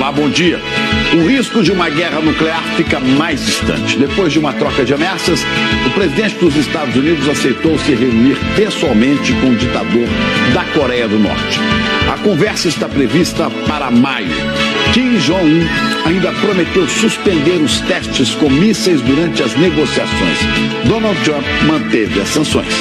Olá, bom dia. O risco de uma guerra nuclear fica mais distante. Depois de uma troca de ameaças, o presidente dos Estados Unidos aceitou se reunir pessoalmente com o ditador da Coreia do Norte. A conversa está prevista para maio. Kim Jong-un ainda prometeu suspender os testes com mísseis durante as negociações. Donald Trump manteve as sanções.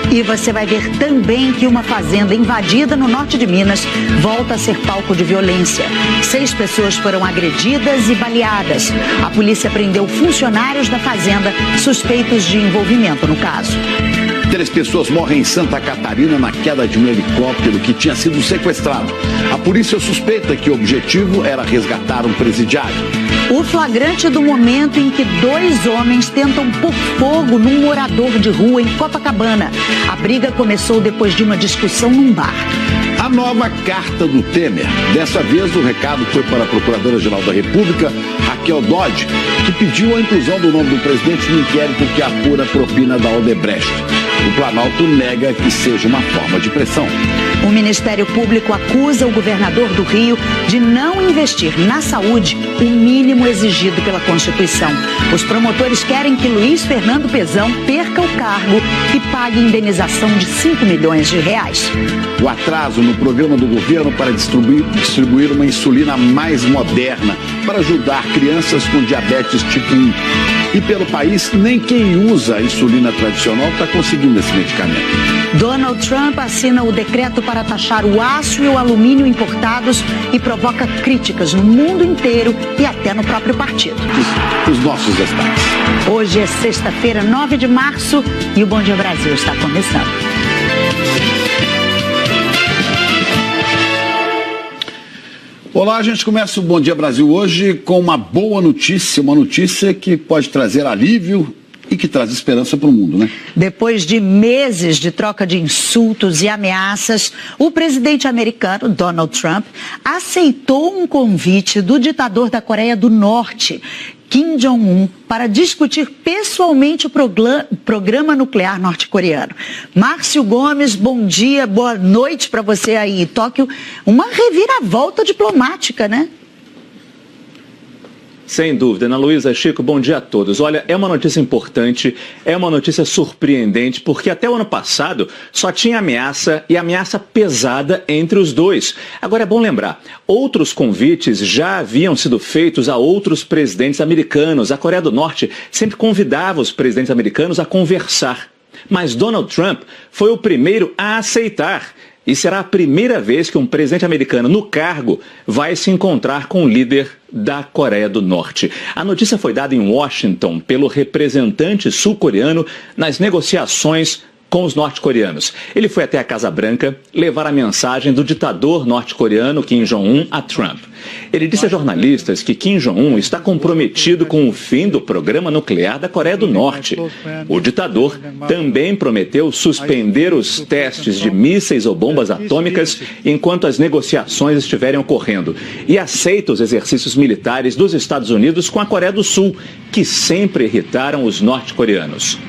E você vai ver também que uma fazenda invadida no norte de Minas volta a ser palco de violência. 6 pessoas foram agredidas e baleadas. A polícia prendeu funcionários da fazenda suspeitos de envolvimento no caso. 3 pessoas morrem em Santa Catarina na queda de um helicóptero que tinha sido sequestrado. A polícia suspeita que o objetivo era resgatar um presidiário. O flagrante do momento em que 2 homens tentam pôr fogo num morador de rua em Copacabana. A briga começou depois de uma discussão num bar. A nova carta do Temer. Dessa vez o recado foi para a Procuradora-Geral da República, Raquel Dodge, que pediu a inclusão do nome do presidente no inquérito que apura a propina da Odebrecht. O Planalto nega que seja uma forma de pressão. O Ministério Público acusa o governador do Rio de não investir na saúde o mínimo exigido pela Constituição. Os promotores querem que Luiz Fernando Pezão perca o cargo e pague indenização de R$5 milhões. O atraso no programa do governo para distribuir uma insulina mais moderna para ajudar crianças com diabetes tipo 1. E pelo país, nem quem usa a insulina tradicional está conseguindo esse medicamento. Donald Trump assina o decreto para taxar o aço e o alumínio importados e provoca críticas no mundo inteiro e até no próprio partido. Os nossos destaques. Hoje é sexta-feira, 9 de março, e o Bom Dia Brasil está começando. Olá, a gente começa o Bom Dia Brasil hoje com uma boa notícia, uma notícia que pode trazer alívio e que traz esperança para o mundo, né? Depois de meses de troca de insultos e ameaças, o presidente americano, Donald Trump, aceitou um convite do ditador da Coreia do Norte, Kim Jong-un, para discutir pessoalmente o programa nuclear norte-coreano. Márcio Gomes, bom dia, boa noite para você aí em Tóquio. Uma reviravolta diplomática, né? Sem dúvida. Ana Luísa, Chico, bom dia a todos. Olha, é uma notícia importante, é uma notícia surpreendente, porque até o ano passado só tinha ameaça e ameaça pesada entre os dois. Agora é bom lembrar, outros convites já haviam sido feitos a outros presidentes americanos. A Coreia do Norte sempre convidava os presidentes americanos a conversar. Mas Donald Trump foi o primeiro a aceitar. E será a primeira vez que um presidente americano no cargo vai se encontrar com o líder da Coreia do Norte. A notícia foi dada em Washington pelo representante sul-coreano nas negociações com os norte-coreanos. Ele foi até a Casa Branca levar a mensagem do ditador norte-coreano Kim Jong-un a Trump. Ele disse a jornalistas que Kim Jong-un está comprometido com o fim do programa nuclear da Coreia do Norte. O ditador também prometeu suspender os testes de mísseis ou bombas atômicas enquanto as negociações estiverem ocorrendo e aceita os exercícios militares dos Estados Unidos com a Coreia do Sul, que sempre irritaram os norte-coreanos.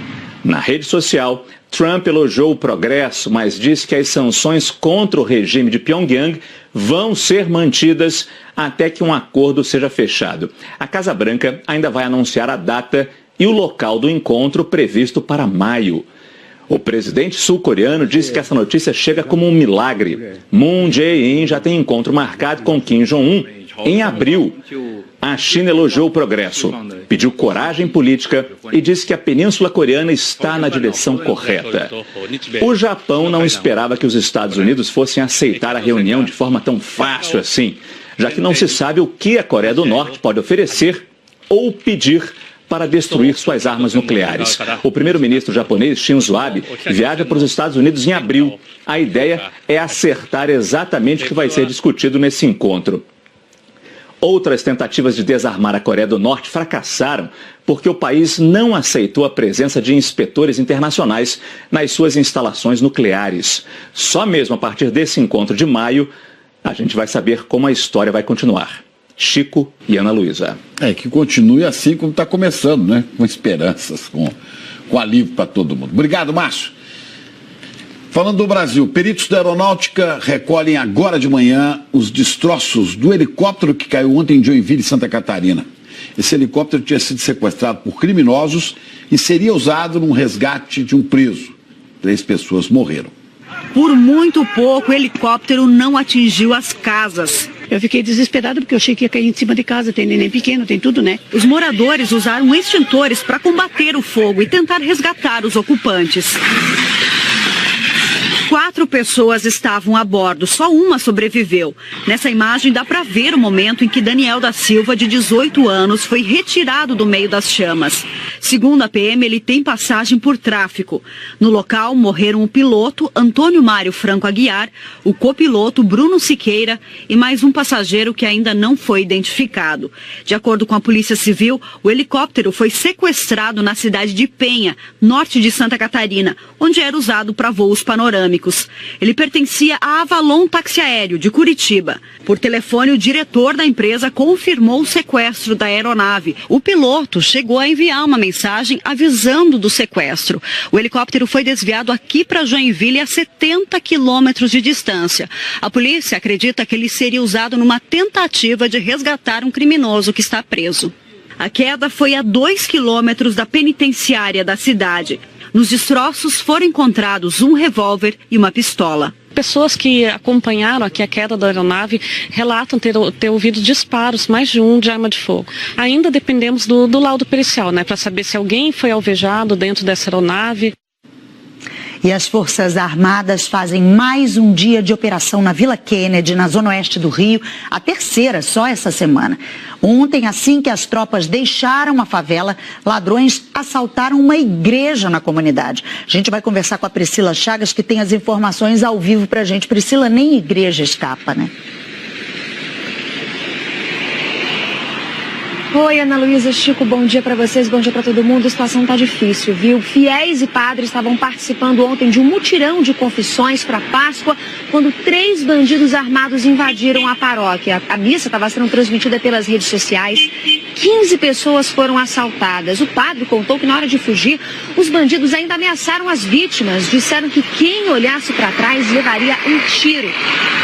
Na rede social, Trump elogiou o progresso, mas disse que as sanções contra o regime de Pyongyang vão ser mantidas até que um acordo seja fechado. A Casa Branca ainda vai anunciar a data e o local do encontro previsto para maio. O presidente sul-coreano disse que essa notícia chega como um milagre. Moon Jae-in já tem encontro marcado com Kim Jong-un em abril. A China elogiou o progresso, pediu coragem política e disse que a Península Coreana está na direção correta. O Japão não esperava que os Estados Unidos fossem aceitar a reunião de forma tão fácil assim, já que não se sabe o que a Coreia do Norte pode oferecer ou pedir para destruir suas armas nucleares. O primeiro-ministro japonês, Shinzo Abe, viaja para os Estados Unidos em abril. A ideia é acertar exatamente o que vai ser discutido nesse encontro. Outras tentativas de desarmar a Coreia do Norte fracassaram porque o país não aceitou a presença de inspetores internacionais nas suas instalações nucleares. Só mesmo a partir desse encontro de maio, a gente vai saber como a história vai continuar. Chico e Ana Luísa. Que continue assim como está começando, né? Com esperanças, com alívio para todo mundo. Obrigado, Márcio. Falando do Brasil, peritos da aeronáutica recolhem agora de manhã os destroços do helicóptero que caiu ontem em Joinville, Santa Catarina. Esse helicóptero tinha sido sequestrado por criminosos e seria usado num resgate de um preso. 3 pessoas morreram. Por muito pouco, o helicóptero não atingiu as casas. Eu fiquei desesperada porque eu achei que ia cair em cima de casa, tem neném pequeno, tem tudo, né? Os moradores usaram extintores para combater o fogo e tentar resgatar os ocupantes. 4 pessoas estavam a bordo, só uma sobreviveu. Nessa imagem dá para ver o momento em que Daniel da Silva, de 18 anos, foi retirado do meio das chamas. Segundo a PM, ele tem passagem por tráfico. No local morreram o piloto Antônio Mário Franco Aguiar, o copiloto Bruno Siqueira e mais um passageiro que ainda não foi identificado. De acordo com a Polícia Civil, o helicóptero foi sequestrado na cidade de Penha, norte de Santa Catarina, onde era usado para voos panorâmicos. Ele pertencia à Avalon Táxi Aéreo, de Curitiba. Por telefone, o diretor da empresa confirmou o sequestro da aeronave. O piloto chegou a enviar uma mensagem avisando do sequestro. O helicóptero foi desviado aqui para Joinville, a 70 quilômetros de distância. A polícia acredita que ele seria usado numa tentativa de resgatar um criminoso que está preso. A queda foi a 2 quilômetros da penitenciária da cidade. Nos destroços foram encontrados um revólver e uma pistola. Pessoas que acompanharam aqui a queda da aeronave relatam ter ouvido disparos, mais de um, de arma de fogo. Ainda dependemos do laudo pericial, né, para saber se alguém foi alvejado dentro dessa aeronave. E as Forças Armadas fazem mais um dia de operação na Vila Kennedy, na zona oeste do Rio, a terceira só essa semana. Ontem, assim que as tropas deixaram a favela, ladrões assaltaram uma igreja na comunidade. A gente vai conversar com a Priscila Chagas, que tem as informações ao vivo pra gente. Priscila, nem igreja escapa, né? Oi, Ana Luísa, Chico, bom dia para vocês, bom dia para todo mundo. A situação tá difícil, viu? Fiéis e padres estavam participando ontem de um mutirão de confissões para Páscoa, quando 3 bandidos armados invadiram a paróquia. A missa estava sendo transmitida pelas redes sociais. 15 pessoas foram assaltadas. O padre contou que na hora de fugir, os bandidos ainda ameaçaram as vítimas. Disseram que quem olhasse para trás levaria um tiro.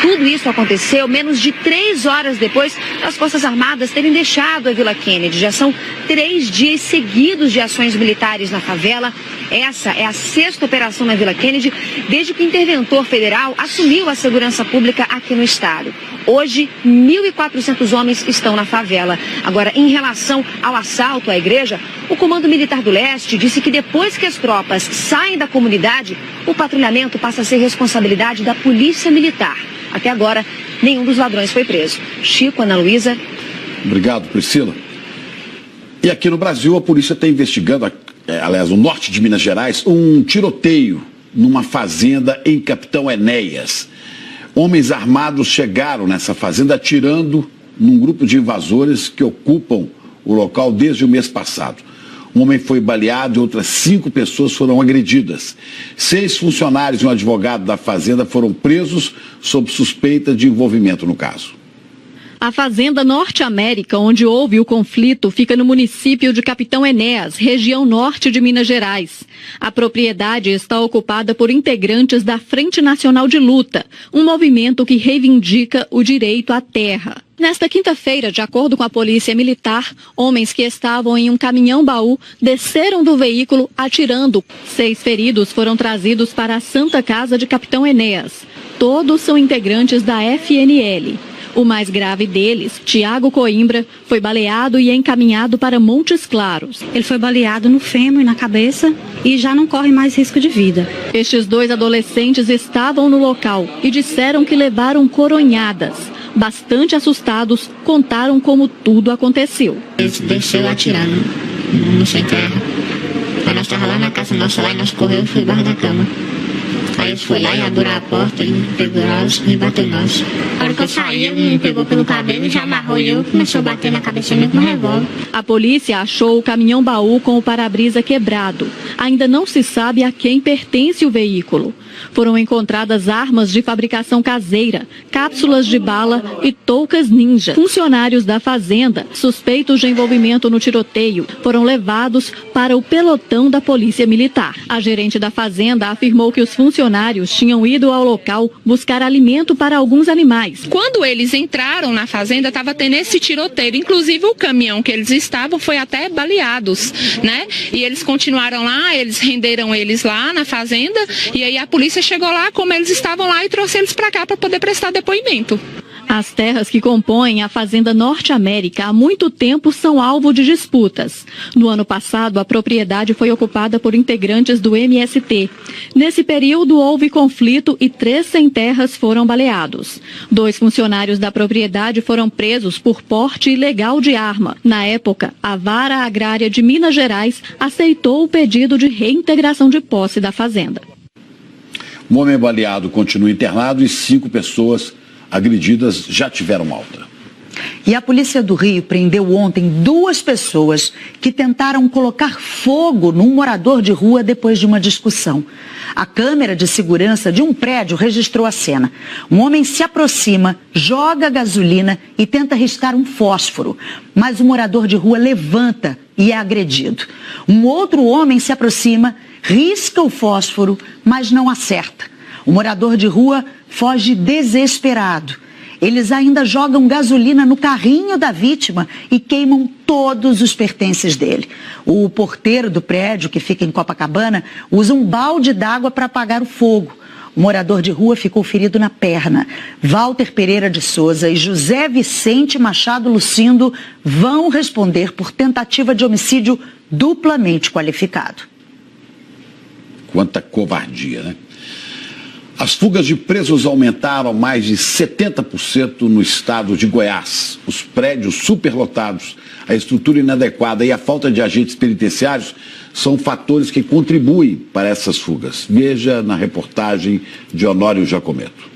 Tudo isso aconteceu menos de 3 horas depois das Forças Armadas terem deixado a Vila Kennedy. Já são 3 dias seguidos de ações militares na favela. Essa é a 6ª operação na Vila Kennedy desde que o interventor federal assumiu a segurança pública aqui no estado. Hoje, 1.400 homens estão na favela. Agora, em relação ao assalto à igreja, o Comando Militar do Leste disse que depois que as tropas saem da comunidade, o patrulhamento passa a ser responsabilidade da Polícia Militar. Até agora, nenhum dos ladrões foi preso. Chico, Ana Luísa. Obrigado, Priscila. E aqui no Brasil, a polícia está investigando, aliás, no norte de Minas Gerais, um tiroteio numa fazenda em Capitão Enéas. Homens armados chegaram nessa fazenda atirando num grupo de invasores que ocupam o local desde o mês passado. Um homem foi baleado e outras 5 pessoas foram agredidas. 6 funcionários e um advogado da fazenda foram presos sob suspeita de envolvimento no caso. A Fazenda Norte América, onde houve o conflito, fica no município de Capitão Enéas, região norte de Minas Gerais. A propriedade está ocupada por integrantes da Frente Nacional de Luta, um movimento que reivindica o direito à terra. Nesta quinta-feira, de acordo com a Polícia Militar, homens que estavam em um caminhão-baú desceram do veículo atirando. 6 feridos foram trazidos para a Santa Casa de Capitão Enéas. Todos são integrantes da FNL. O mais grave deles, Tiago Coimbra, foi baleado e encaminhado para Montes Claros. Ele foi baleado no fêmur e na cabeça e já não corre mais risco de vida. Estes 2 adolescentes estavam no local e disseram que levaram coronhadas. Bastante assustados, contaram como tudo aconteceu. Ele desceu atirando no sem terra. Aí nós estávamos lá na casa nossa, lá e nós corremos e foi embaixo da cama. Aí ele foi lá e abriu a porta e pegou nós e bateu nós. A hora que eu saí, ele me pegou pelo cabelo e já amarrou e eu começou a bater na cabeça dele com um revólver. A polícia achou o caminhão-baú com o para-brisa quebrado. Ainda não se sabe a quem pertence o veículo. Foram encontradas armas de fabricação caseira, cápsulas de bala e toucas ninja. Funcionários da fazenda, suspeitos de envolvimento no tiroteio, foram levados para o pelotão da Polícia Militar. A gerente da fazenda afirmou que os funcionários funcionários tinham ido ao local buscar alimento para alguns animais. Quando eles entraram na fazenda, estava tendo esse tiroteio. Inclusive, o caminhão que eles estavam foi até baleados, né? E eles continuaram lá, eles renderam eles lá na fazenda. E aí a polícia chegou lá, como eles estavam lá, e trouxe eles para cá para poder prestar depoimento. As terras que compõem a Fazenda Norte América há muito tempo são alvo de disputas. No ano passado, a propriedade foi ocupada por integrantes do MST. Nesse período, houve conflito e 3 sem-terras foram baleados. 2 funcionários da propriedade foram presos por porte ilegal de arma. Na época, a Vara Agrária de Minas Gerais aceitou o pedido de reintegração de posse da fazenda. Um homem baleado continua internado e 5 pessoas agredidas já tiveram alta. E a polícia do Rio prendeu ontem 2 pessoas que tentaram colocar fogo num morador de rua depois de uma discussão. A câmera de segurança de um prédio registrou a cena. Um homem se aproxima, joga gasolina e tenta riscar um fósforo, mas o morador de rua levanta e é agredido. Um outro homem se aproxima, risca o fósforo, mas não acerta. O morador de rua foge desesperado. Eles ainda jogam gasolina no carrinho da vítima e queimam todos os pertences dele. O porteiro do prédio, que fica em Copacabana, usa um balde d'água para apagar o fogo. O morador de rua ficou ferido na perna. Walter Pereira de Souza e José Vicente Machado Lucindo vão responder por tentativa de homicídio duplamente qualificado. Quanta covardia, né? As fugas de presos aumentaram mais de 70% no estado de Goiás. Os prédios superlotados, a estrutura inadequada e a falta de agentes penitenciários são fatores que contribuem para essas fugas. Veja na reportagem de Honório Jacometto.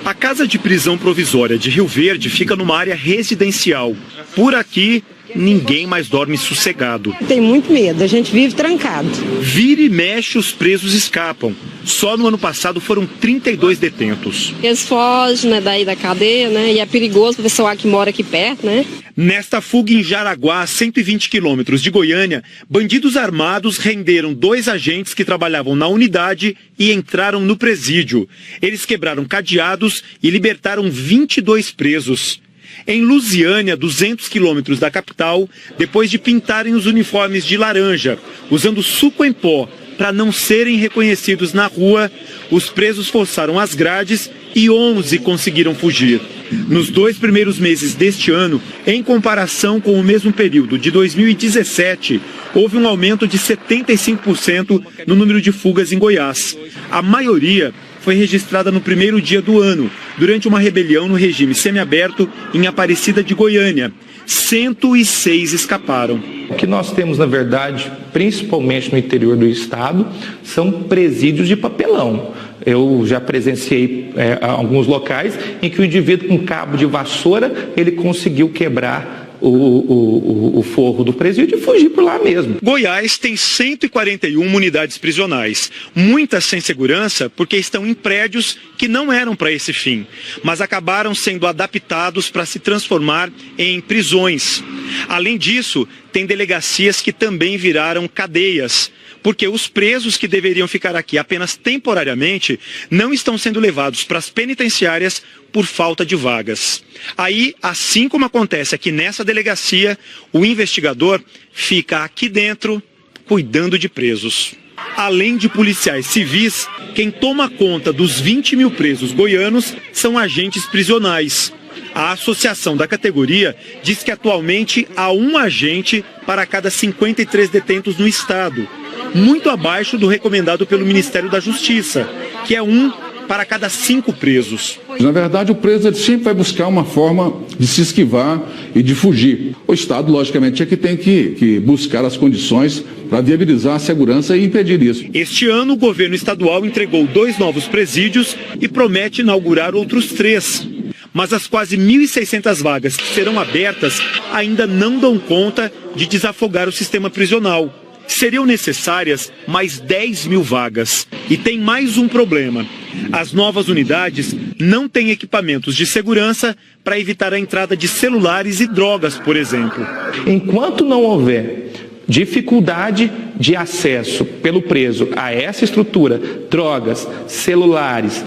A casa de prisão provisória de Rio Verde fica numa área residencial. Por aqui, ninguém mais dorme sossegado. Tem muito medo, a gente vive trancado. Vira e mexe, os presos escapam. Só no ano passado foram 32 detentos. Eles fogem, né, daí da cadeia, né, e é perigoso para o pessoal que mora aqui perto, né? Nesta fuga em Jaraguá, a 120 quilômetros de Goiânia, bandidos armados renderam 2 agentes que trabalhavam na unidade e entraram no presídio. Eles quebraram cadeados e libertaram 22 presos. Em Lusiânia, 200 quilômetros da capital, depois de pintarem os uniformes de laranja, usando suco em pó para não serem reconhecidos na rua, os presos forçaram as grades e 11 conseguiram fugir. Nos 2 primeiros meses deste ano, em comparação com o mesmo período de 2017, houve um aumento de 75% no número de fugas em Goiás. A maioria foi registrada no primeiro dia do ano, durante uma rebelião no regime semiaberto em Aparecida de Goiânia. 106 escaparam. O que nós temos, na verdade, principalmente no interior do estado, são presídios de papelão. Eu já presenciei alguns locais em que o indivíduo com cabo de vassoura, ele conseguiu quebrar o forro do presídio e fugir por lá mesmo. Goiás tem 141 unidades prisionais, muitas sem segurança porque estão em prédios que não eram para esse fim, mas acabaram sendo adaptados para se transformar em prisões. Além disso, tem delegacias que também viraram cadeias, porque os presos que deveriam ficar aqui apenas temporariamente não estão sendo levados para as penitenciárias por falta de vagas. Aí, assim como acontece aqui nessa delegacia, o investigador fica aqui dentro cuidando de presos. Além de policiais civis, quem toma conta dos 20 mil presos goianos são agentes prisionais. A associação da categoria diz que atualmente há um agente para cada 53 detentos no estado, muito abaixo do recomendado pelo Ministério da Justiça, que é um para cada 5 presos. Na verdade, o preso ele sempre vai buscar uma forma de se esquivar e de fugir. O Estado, logicamente, é que tem que buscar as condições para viabilizar a segurança e impedir isso. Este ano, o governo estadual entregou 2 novos presídios e promete inaugurar outros 3. Mas as quase 1.600 vagas que serão abertas ainda não dão conta de desafogar o sistema prisional. Seriam necessárias mais 10 mil vagas. E tem mais um problema. As novas unidades não têm equipamentos de segurança para evitar a entrada de celulares e drogas, por exemplo. Enquanto não houver dificuldade de acesso pelo preso a essa estrutura, drogas, celulares,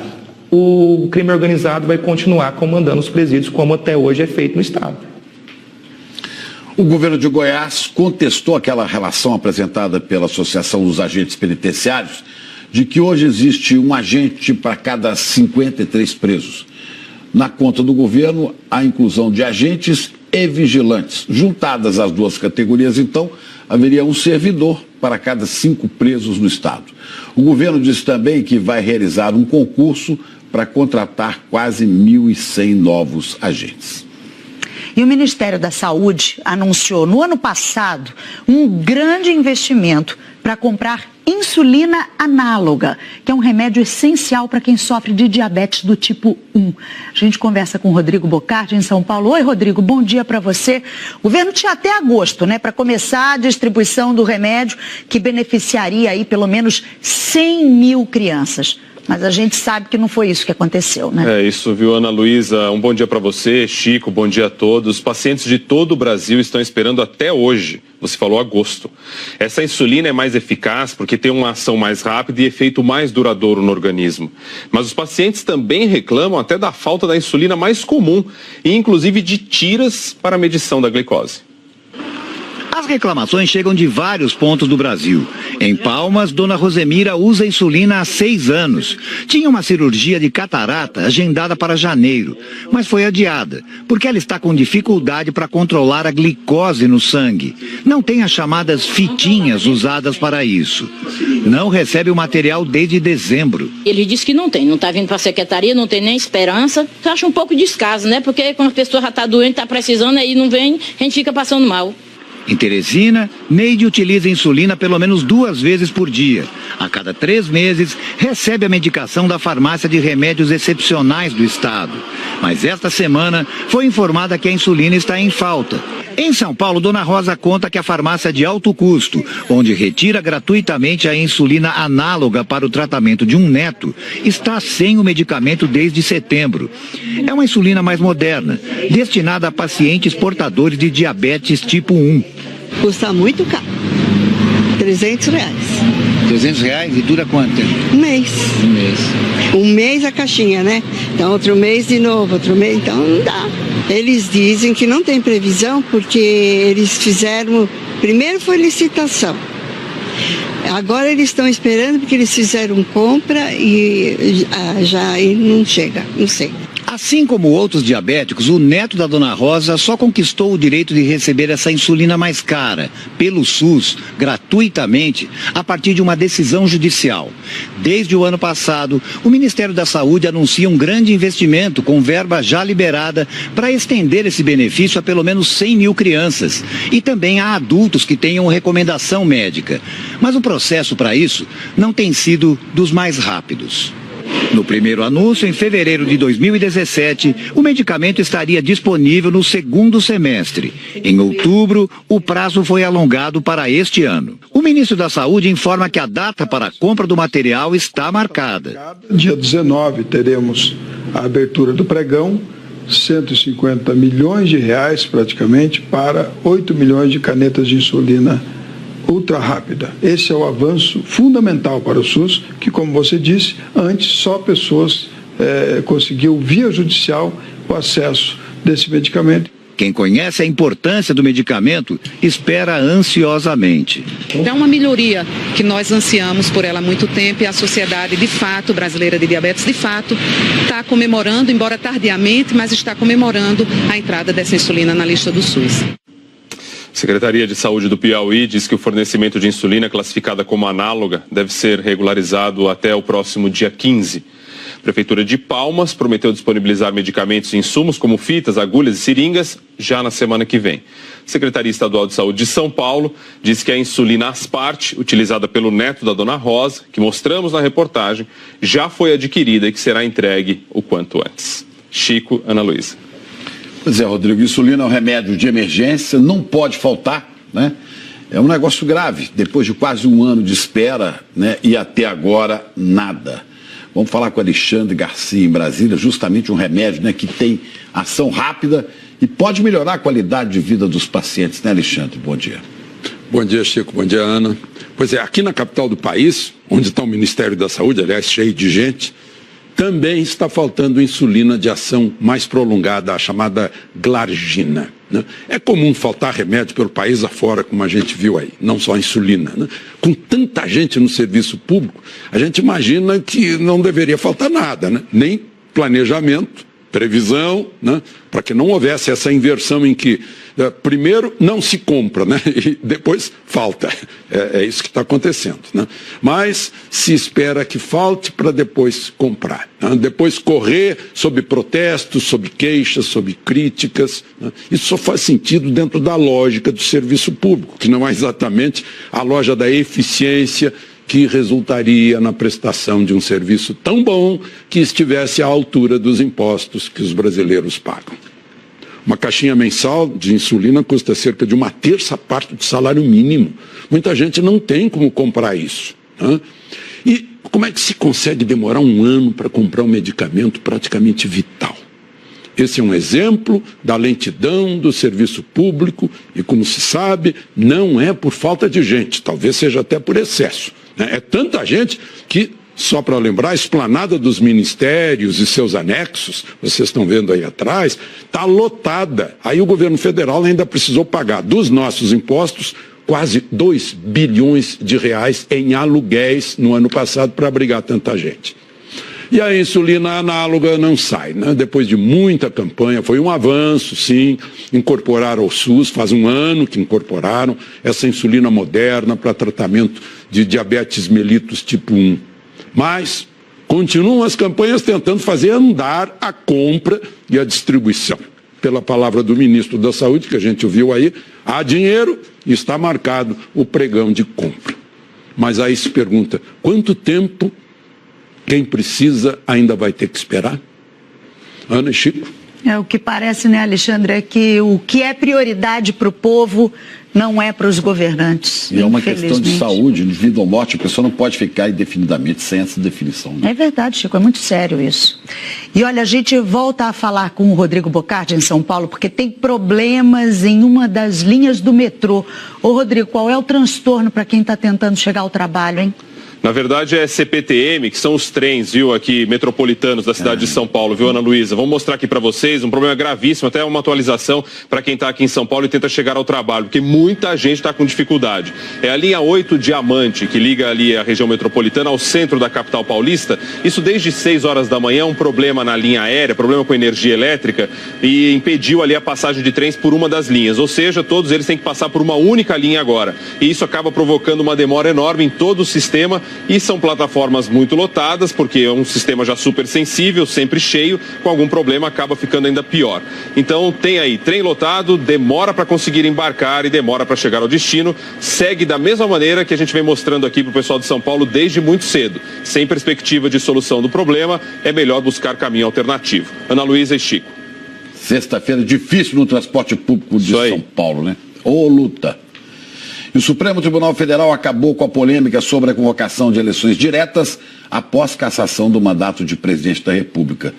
o crime organizado vai continuar comandando os presídios, como até hoje é feito no Estado. O governo de Goiás contestou aquela relação apresentada pela Associação dos Agentes Penitenciários de que hoje existe um agente para cada 53 presos. Na conta do governo, a inclusão de agentes e vigilantes. Juntadas as duas categorias, então, haveria um servidor para cada 5 presos no Estado. O governo disse também que vai realizar um concurso para contratar quase 1.100 novos agentes. E o Ministério da Saúde anunciou no ano passado um grande investimento para comprar insulina análoga, que é um remédio essencial para quem sofre de diabetes do tipo 1. A gente conversa com o Rodrigo Bocardi, em São Paulo. Oi, Rodrigo, bom dia para você. O governo tinha até agosto, né, para começar a distribuição do remédio que beneficiaria aí pelo menos 100 mil crianças. Mas a gente sabe que não foi isso que aconteceu, né? É isso, viu, Ana Luísa? Um bom dia para você, Chico, bom dia a todos. Pacientes de todo o Brasil estão esperando até hoje, você falou agosto. Essa insulina é mais eficaz porque tem uma ação mais rápida e efeito mais duradouro no organismo. Mas os pacientes também reclamam até da falta da insulina mais comum e inclusive de tiras para a medição da glicose. As reclamações chegam de vários pontos do Brasil. Em Palmas, Dona Rosemira usa insulina há 6 anos. Tinha uma cirurgia de catarata agendada para janeiro, mas foi adiada, porque ela está com dificuldade para controlar a glicose no sangue. Não tem as chamadas fitinhas usadas para isso. Não recebe o material desde dezembro. Ele disse que não está vindo para a secretaria, não tem nem esperança. Eu acho um pouco descaso, né? Porque quando a pessoa já está doente, está precisando, aí não vem, a gente fica passando mal. Em Teresina, Neide utiliza insulina pelo menos 2 vezes por dia. A cada 3 meses, recebe a medicação da farmácia de remédios excepcionais do estado. Mas esta semana, foi informada que a insulina está em falta. Em São Paulo, Dona Rosa conta que a farmácia de alto custo, onde retira gratuitamente a insulina análoga para o tratamento de um neto, está sem o medicamento desde setembro. É uma insulina mais moderna, destinada a pacientes portadores de diabetes tipo 1. Custa muito caro. R$300. R$300 e dura quanto tempo? Um mês. Um mês. Um mês a caixinha, né? Então outro mês de novo, outro mês, então não dá. Eles dizem que não tem previsão porque eles fizeram, primeiro foi licitação. Agora eles estão esperando porque eles fizeram compra e já não chega, não sei. Assim como outros diabéticos, o neto da Dona Rosa só conquistou o direito de receber essa insulina mais cara, pelo SUS, gratuitamente, a partir de uma decisão judicial. Desde o ano passado, o Ministério da Saúde anuncia um grande investimento com verba já liberada para estender esse benefício a pelo menos 100 mil crianças e também a adultos que tenham recomendação médica. Mas o processo para isso não tem sido dos mais rápidos. No primeiro anúncio, em fevereiro de 2017, o medicamento estaria disponível no 2º semestre. Em outubro, o prazo foi alongado para este ano. O ministro da Saúde informa que a data para a compra do material está marcada. Dia 19 teremos a abertura do pregão, 150 milhões de reais praticamente para 8 milhões de canetas de insulina ultra rápida. Esse é o avanço fundamental para o SUS, que, como você disse, antes só pessoas conseguiam via judicial o acesso desse medicamento. Quem conhece a importância do medicamento espera ansiosamente. É uma melhoria que nós ansiamos por ela há muito tempo e a sociedade, de fato, brasileira de diabetes, de fato, está comemorando, embora tardiamente, mas está comemorando a entrada dessa insulina na lista do SUS. Secretaria de Saúde do Piauí diz que o fornecimento de insulina classificada como análoga deve ser regularizado até o próximo dia 15. A Prefeitura de Palmas prometeu disponibilizar medicamentos e insumos como fitas, agulhas e seringas já na semana que vem. A Secretaria Estadual de Saúde de São Paulo diz que a insulina Asparte, utilizada pelo neto da Dona Rosa, que mostramos na reportagem, já foi adquirida e que será entregue o quanto antes. Chico, Ana Luísa. Pois é, Rodrigo, insulina é um remédio de emergência, não pode faltar, né? É um negócio grave, depois de quase 1 ano de espera, né? E até agora, nada. Vamos falar com Alexandre Garcia, em Brasília, justamente um remédio, né, que tem ação rápida e pode melhorar a qualidade de vida dos pacientes, né, Alexandre? Bom dia. Bom dia, Chico. Bom dia, Ana. Pois é, aqui na capital do país, onde está o Ministério da Saúde, aliás, cheio de gente, também está faltando insulina de ação mais prolongada, a chamada glargina. Né? É comum faltar remédio pelo país afora, como a gente viu aí, não só a insulina. Né? Com tanta gente no serviço público, a gente imagina que não deveria faltar nada, né? Nem planejamento, previsão, né? Para que não houvesse essa inversão em que primeiro não se compra, né? E depois falta. É isso que está acontecendo. Né? Mas se espera que falte para depois comprar. Né? Depois correr sob protestos, sob queixas, sob críticas. Né? Isso só faz sentido dentro da lógica do serviço público, que não é exatamente a loja da eficiência que resultaria na prestação de um serviço tão bom que estivesse à altura dos impostos que os brasileiros pagam. Uma caixinha mensal de insulina custa cerca de 1/3 parte do salário mínimo. Muita gente não tem como comprar isso. Né? E como é que se consegue demorar 1 ano para comprar um medicamento praticamente vital? Esse é um exemplo da lentidão do serviço público e, como se sabe, não é por falta de gente, talvez seja até por excesso. É tanta gente que, só para lembrar, a esplanada dos ministérios e seus anexos, vocês estão vendo aí atrás, está lotada. Aí o governo federal ainda precisou pagar dos nossos impostos quase 2 bilhões de reais em aluguéis no ano passado para abrigar tanta gente. E a insulina análoga não sai, né? Depois de muita campanha, foi um avanço, sim, incorporaram ao SUS, faz 1 ano que incorporaram essa insulina moderna para tratamento de diabetes mellitus tipo 1. Mas continuam as campanhas tentando fazer andar a compra e a distribuição. Pela palavra do ministro da Saúde, que a gente ouviu aí, há dinheiro e está marcado o pregão de compra. Mas aí se pergunta, quanto tempo quem precisa ainda vai ter que esperar? Ana e Chico? O que parece, né, Alexandre, é que o que é prioridade para o povo não é para os governantes. E é uma questão de saúde, de vida ou morte, a pessoa não pode ficar indefinidamente sem essa definição. Né? É verdade, Chico, é muito sério isso. E olha, a gente volta a falar com o Rodrigo Bocardi em São Paulo, porque tem problemas em uma das linhas do metrô. Ô Rodrigo, qual é o transtorno para quem está tentando chegar ao trabalho, hein? Na verdade é CPTM, que são os trens, viu, aqui metropolitanos da cidade de São Paulo, viu, Ana Luísa? Vamos mostrar aqui para vocês um problema gravíssimo, até uma atualização para quem está aqui em São Paulo e tenta chegar ao trabalho, porque muita gente está com dificuldade. É a linha 8 Diamante, que liga ali a região metropolitana ao centro da capital paulista. Isso desde 6 horas da manhã, um problema na linha aérea, problema com energia elétrica, e impediu ali a passagem de trens por uma das linhas. Ou seja, todos eles têm que passar por uma única linha agora. E isso acaba provocando uma demora enorme em todo o sistema. E são plataformas muito lotadas, porque é um sistema já super sensível, sempre cheio, com algum problema acaba ficando ainda pior. Então tem aí trem lotado, demora para conseguir embarcar e demora para chegar ao destino, segue da mesma maneira que a gente vem mostrando aqui para o pessoal de São Paulo desde muito cedo. Sem perspectiva de solução do problema, é melhor buscar caminho alternativo. Ana Luísa e Chico. Sexta-feira difícil no transporte público de São Paulo, né? Ô luta. E o Supremo Tribunal Federal acabou com a polêmica sobre a convocação de eleições diretas após cassação do mandato de presidente da República.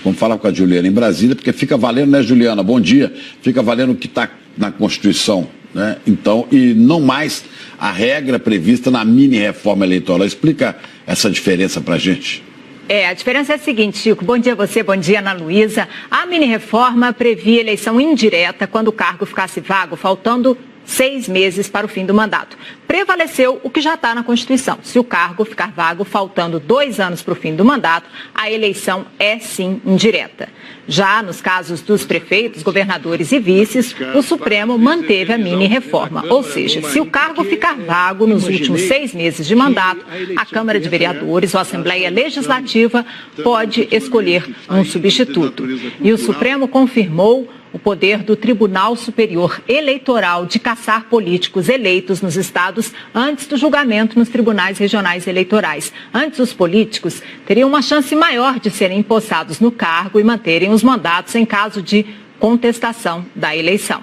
Vamos falar com a Juliana em Brasília, porque fica valendo, né, Juliana? Bom dia. Fica valendo o que está na Constituição, né? Então, e não mais a regra prevista na mini-reforma eleitoral. Explica essa diferença para a gente. A diferença é a seguinte, Chico. Bom dia a você, bom dia, Ana Luísa. A mini-reforma previa eleição indireta quando o cargo ficasse vago, faltando 6 meses para o fim do mandato. Prevaleceu o que já está na Constituição. Se o cargo ficar vago, faltando 2 anos para o fim do mandato, a eleição é sim indireta. Já nos casos dos prefeitos, governadores e vices, o Supremo manteve a mini-reforma. Ou seja, se o cargo ficar vago nos últimos 6 meses de mandato, a Câmara de Vereadores ou a Assembleia Legislativa pode escolher um substituto. E o Supremo confirmou o poder do Tribunal Superior Eleitoral de cassar políticos eleitos nos estados antes do julgamento nos tribunais regionais eleitorais. Antes, os políticos teriam uma chance maior de serem empossados no cargo e manterem os mandatos em caso de contestação da eleição.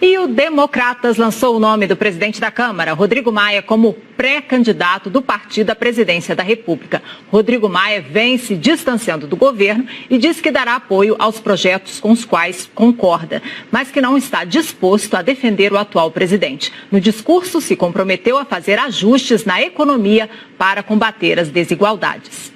E o Democratas lançou o nome do presidente da Câmara, Rodrigo Maia, como pré-candidato do partido à presidência da República. Rodrigo Maia vem se distanciando do governo e diz que dará apoio aos projetos com os quais concorda, mas que não está disposto a defender o atual presidente. No discurso, se comprometeu a fazer ajustes na economia para combater as desigualdades.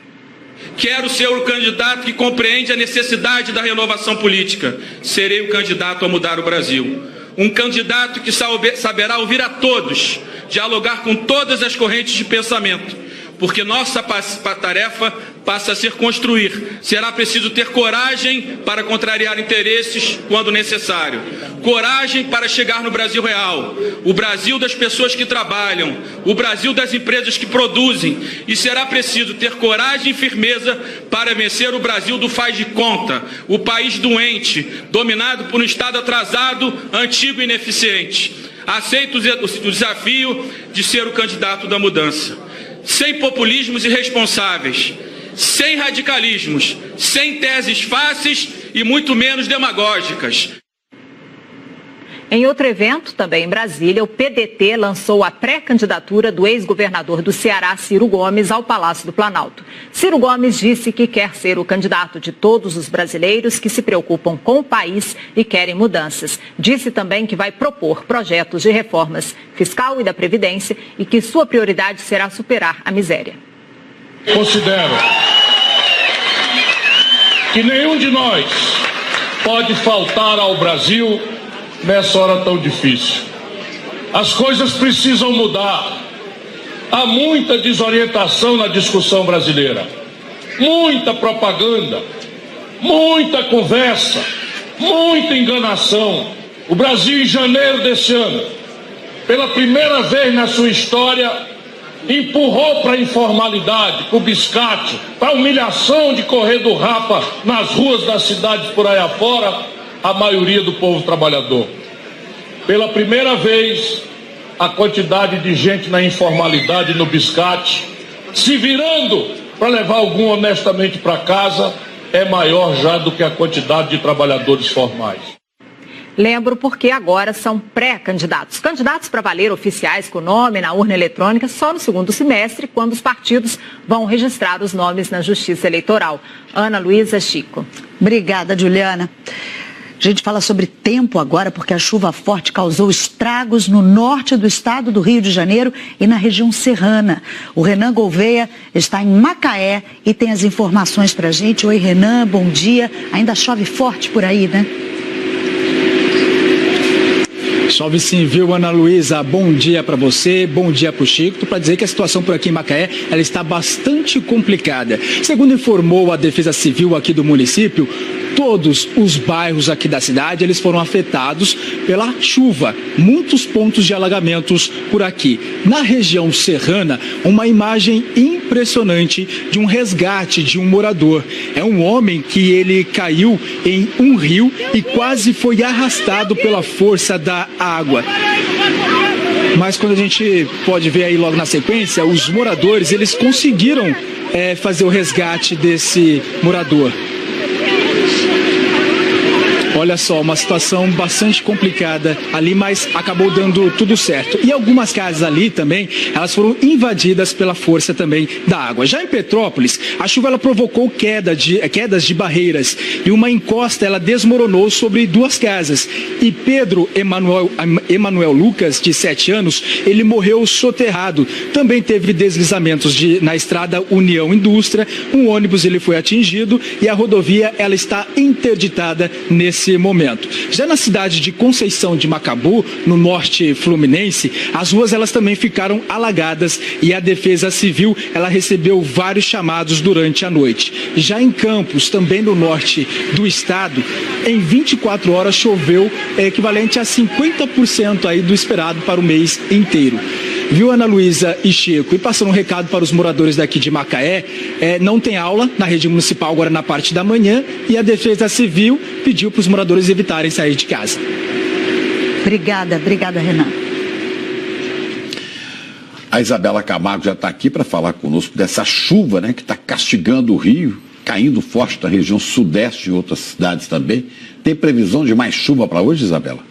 Quero ser o candidato que compreende a necessidade da renovação política. Serei o candidato a mudar o Brasil. Um candidato que saberá ouvir a todos, dialogar com todas as correntes de pensamento, porque nossa tarefa passa a ser construir. Será preciso ter coragem para contrariar interesses quando necessário. Coragem para chegar no Brasil real, o Brasil das pessoas que trabalham, o Brasil das empresas que produzem. E será preciso ter coragem e firmeza para vencer o Brasil do faz de conta, o país doente, dominado por um Estado atrasado, antigo e ineficiente. Aceito o desafio de ser o candidato da mudança. Sem populismos irresponsáveis, sem radicalismos, sem teses fáceis e muito menos demagógicas. Em outro evento, também em Brasília, o PDT lançou a pré-candidatura do ex-governador do Ceará, Ciro Gomes, ao Palácio do Planalto. Ciro Gomes disse que quer ser o candidato de todos os brasileiros que se preocupam com o país e querem mudanças. Disse também que vai propor projetos de reformas fiscal e da Previdência e que sua prioridade será superar a miséria. Considero que nenhum de nós pode faltar ao Brasil nessa hora tão difícil. As coisas precisam mudar. Há muita desorientação na discussão brasileira, muita propaganda, muita conversa, muita enganação. O Brasil, em janeiro desse ano, pela primeira vez na sua história, empurrou para a informalidade, para o biscate, para a humilhação de correr do rapa nas ruas das cidades por aí afora, a maioria do povo trabalhador. Pela primeira vez, a quantidade de gente na informalidade, no biscate, se virando para levar algum honestamente para casa, é maior já do que a quantidade de trabalhadores formais. Lembro porque agora são pré-candidatos. Candidatos para valer oficiais com nome na urna eletrônica só no segundo semestre, quando os partidos vão registrar os nomes na Justiça Eleitoral. Ana Luísa, Chico. Obrigada, Juliana. A gente fala sobre tempo agora, porque a chuva forte causou estragos no norte do estado do Rio de Janeiro e na região serrana. O Renan Gouveia está em Macaé e tem as informações pra gente. Oi, Renan, bom dia. Ainda chove forte por aí, né? Chove sim, viu, Ana Luísa? Bom dia para você, bom dia para o Chico. Para dizer que a situação por aqui em Macaé, ela está bastante complicada. Segundo informou a Defesa Civil aqui do município, todos os bairros aqui da cidade, eles foram afetados pela chuva. Muitos pontos de alagamentos por aqui. Na região serrana, uma imagem impressionante de um resgate de um morador. É um homem que ele caiu em um rio e quase foi arrastado pela força da água. Mas quando a gente pode ver aí logo na sequência, os moradores, eles conseguiram fazer o resgate desse morador. Olha só, uma situação bastante complicada ali, mas acabou dando tudo certo. E algumas casas ali também, elas foram invadidas pela força também da água. Já em Petrópolis, a chuva ela provocou quedas de barreiras e uma encosta ela desmoronou sobre duas casas. E Pedro Emanuel Lucas, de 7 anos, ele morreu soterrado. Também teve deslizamentos na estrada União Indústria, um ônibus ele foi atingido e a rodovia ela está interditada nesse momento. Já na cidade de Conceição de Macabu, no norte fluminense, as ruas elas também ficaram alagadas e a Defesa Civil ela recebeu vários chamados durante a noite. Já em Campos, também no norte do estado, em 24 horas choveu equivalente a 50% aí do esperado para o mês inteiro. Viu, Ana Luísa e Chico? E passando um recado para os moradores daqui de Macaé, não tem aula na rede municipal agora na parte da manhã e a Defesa Civil pediu para os moradores evitarem sair de casa. Obrigada, Renan. A Isabela Camargo já está aqui para falar conosco dessa chuva, né, que está castigando o Rio, caindo forte na região sudeste e outras cidades também. Tem previsão de mais chuva para hoje, Isabela?